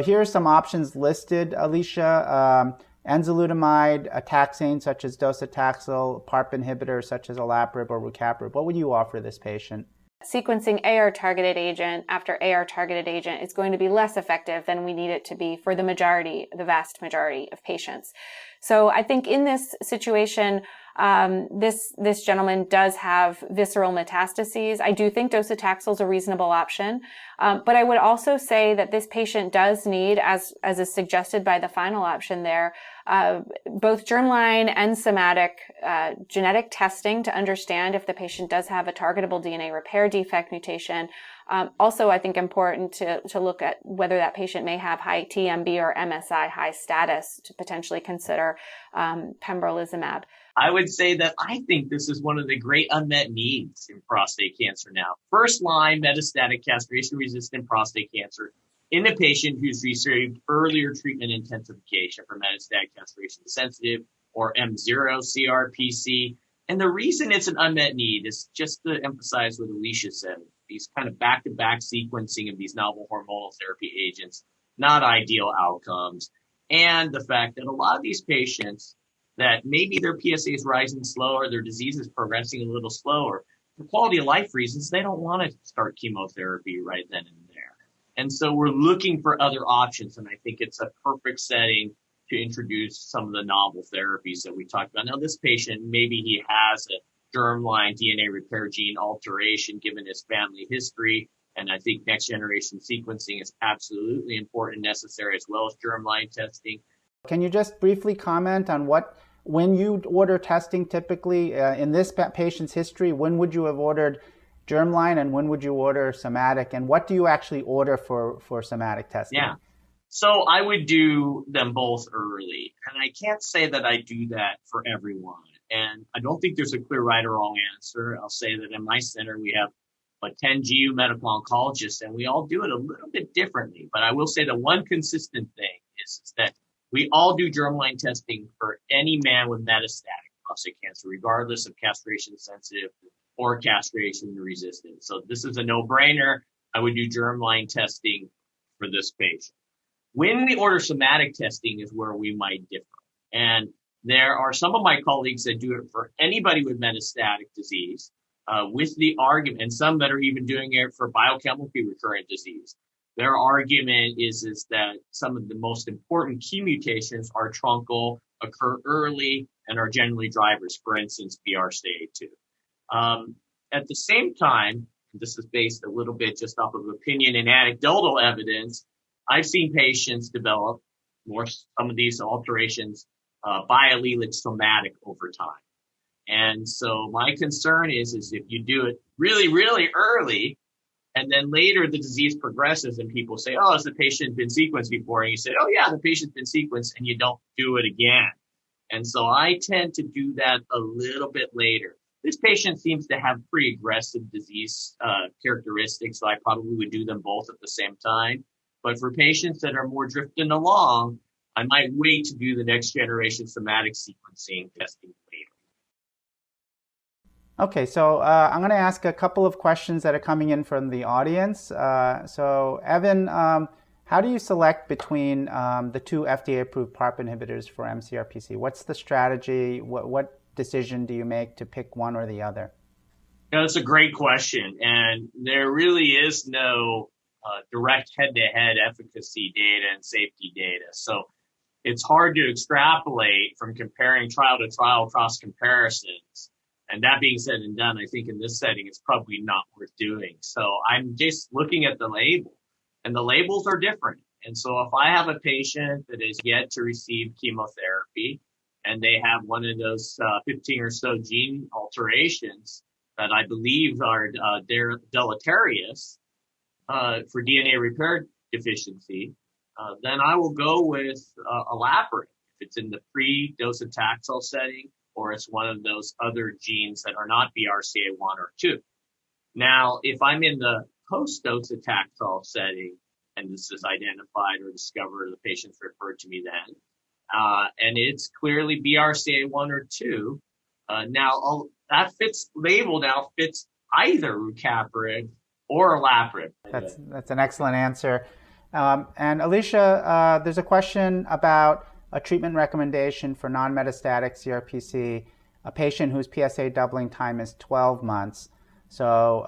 here are some options listed, Alicia. Enzalutamide, a taxane such as docetaxel, PARP inhibitors such as olaparib or rucaparib. What would you offer this patient? Sequencing AR-targeted agent after AR-targeted agent is going to be less effective than we need it to be for the vast majority of patients. So I think in this situation, this gentleman does have visceral metastases. I do think docetaxel is a reasonable option, but I would also say that this patient does need, as is suggested by the final option there, both germline and somatic genetic testing to understand if the patient does have a targetable DNA repair defect mutation. Also, I think important to look at whether that patient may have high TMB or MSI high status to potentially consider pembrolizumab. I would say that I think this is one of the great unmet needs in prostate cancer now. First line metastatic castration-resistant prostate cancer in a patient who's received earlier treatment intensification for metastatic castration-sensitive or M0 CRPC. And the reason it's an unmet need is just to emphasize what Alicia said. These kind of back-to-back sequencing of these novel hormonal therapy agents, not ideal outcomes. And the fact that a lot of these patients that maybe their PSA is rising slower, their disease is progressing a little slower. For quality of life reasons, they don't want to start chemotherapy right then and there. And so we're looking for other options. And I think it's a perfect setting to introduce some of the novel therapies that we talked about. Now, this patient, maybe he has a germline DNA repair gene alteration given his family history. And I think next generation sequencing is absolutely important and necessary, as well as germline testing. Can you just briefly comment on when you order testing typically in this patient's history, when would you have ordered germline, and when would you order somatic? And what do you actually order for somatic testing? Yeah. So I would do them both early. And I can't say that I do that for everyone. And I don't think there's a clear right or wrong answer. I'll say that in my center, we have 10 GU medical oncologists, and we all do it a little bit differently. But I will say the one consistent thing is that we all do germline testing for any man with metastatic prostate cancer, regardless of castration sensitive or castration resistant. So this is a no-brainer. I would do germline testing for this patient. When we order somatic testing is where we might differ. And there are some of my colleagues that do it for anybody with metastatic disease, with the argument, and some that are even doing it for biochemically recurrent disease. Their argument is that some of the most important key mutations are truncal, occur early, and are generally drivers, for instance, BRCA2. At the same time, this is based a little bit just off of opinion and anecdotal evidence, I've seen patients develop some of these alterations biallelic somatic over time. And so my concern is if you do it really, really early, and then later the disease progresses and people say, oh, has the patient been sequenced before? And you say, oh yeah, the patient's been sequenced, and you don't do it again. And so I tend to do that a little bit later. This patient seems to have pretty aggressive disease characteristics, so I probably would do them both at the same time. But for patients that are more drifting along, I might wait to do the next generation somatic sequencing testing later. Okay, so I'm going to ask a couple of questions that are coming in from the audience. So Evan, how do you select between the two FDA-approved PARP inhibitors for mCRPC? What's the strategy? What decision do you make to pick one or the other? That's a great question. And there really is no direct head-to-head efficacy data and safety data. So it's hard to extrapolate from comparing trial to trial cross comparisons. And that being said and done, I think in this setting, it's probably not worth doing. So I'm just looking at the label, and the labels are different. And so if I have a patient that is yet to receive chemotherapy and they have one of those 15 or so gene alterations that I believe are deleterious for DNA repair deficiency, then I will go with olaparib if it's in the pre-docetaxel setting, or it's one of those other genes that are not BRCA1 or 2. Now, if I'm in the post-docetaxel setting, and this is identified or discovered, or the patient's referred to me then, and it's clearly BRCA1 or 2, now that label fits either rucaparib or olaparib. That's an excellent answer. And Alicia, there's a question about a treatment recommendation for non-metastatic CRPC, a patient whose PSA doubling time is 12 months. So,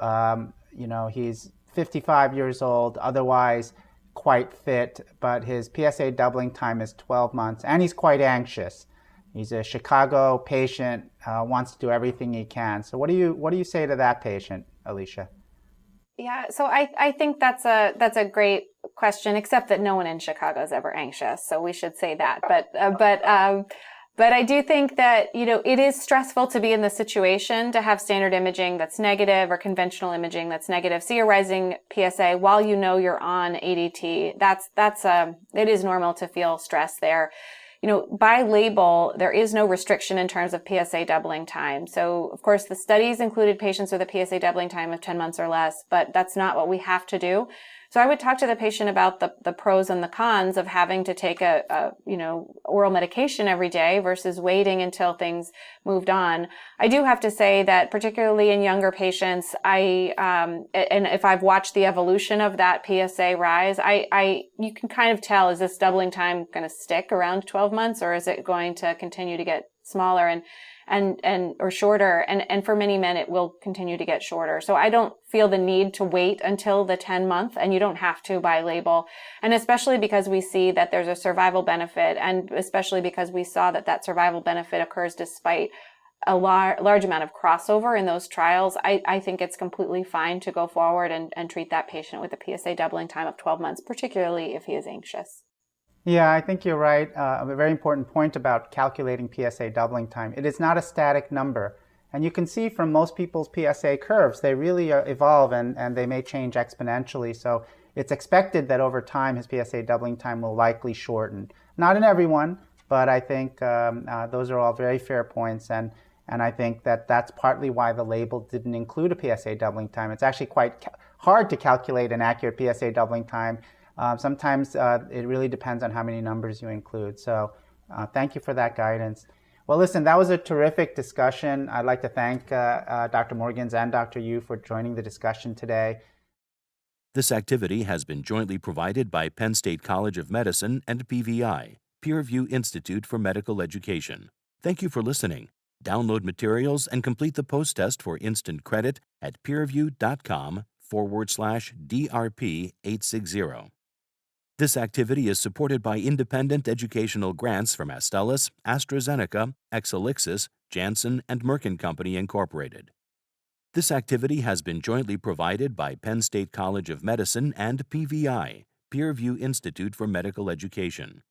he's 55 years old, otherwise quite fit, but his PSA doubling time is 12 months, and he's quite anxious. He's a Chicago patient, wants to do everything he can. So what do you say to that patient, Alicia? Yeah, so I think that's a great question, except that no one in Chicago is ever anxious, so we should say that. But I do think that, it is stressful to be in the situation to have standard imaging that's negative or conventional imaging that's negative. See a rising PSA while you're on ADT. It is normal to feel stress there. By label, there is no restriction in terms of PSA doubling time. So, of course, the studies included patients with a PSA doubling time of 10 months or less, but that's not what we have to do. So I would talk to the patient about the pros and the cons of having to take a oral medication every day versus waiting until things moved on. I do have to say that particularly in younger patients, and if I've watched the evolution of that PSA rise, you can kind of tell, is this doubling time going to stick around 12 months, or is it going to continue to get smaller or shorter, and for many men it will continue to get shorter. So I don't feel the need to wait until the 10 month, and you don't have to by label, and especially because we see that there's a survival benefit, and especially because we saw that survival benefit occurs despite a large amount of crossover in those trials. I think it's completely fine to go forward and treat that patient with a PSA doubling time of 12 months, particularly if he is anxious. Yeah, I think you're right. A very important point about calculating PSA doubling time. It is not a static number. And you can see from most people's PSA curves, they really evolve and they may change exponentially. So it's expected that over time, his PSA doubling time will likely shorten. Not in everyone, but I think those are all very fair points. And I think that that's partly why the label didn't include a PSA doubling time. It's actually quite hard to calculate an accurate PSA doubling time. Sometimes it really depends on how many numbers you include. So thank you for that guidance. Well, listen, that was a terrific discussion. I'd like to thank Dr. Morgans and Dr. Yu for joining the discussion today. This activity has been jointly provided by Penn State College of Medicine and PVI, Peer Review Institute for Medical Education. Thank you for listening. Download materials and complete the post-test for instant credit at peerreview.com/DRP860. This activity is supported by independent educational grants from Astellas, AstraZeneca, Exelixis, Janssen, and Merck & Company, Incorporated. This activity has been jointly provided by Penn State College of Medicine and PVI, Peer Review Institute for Medical Education.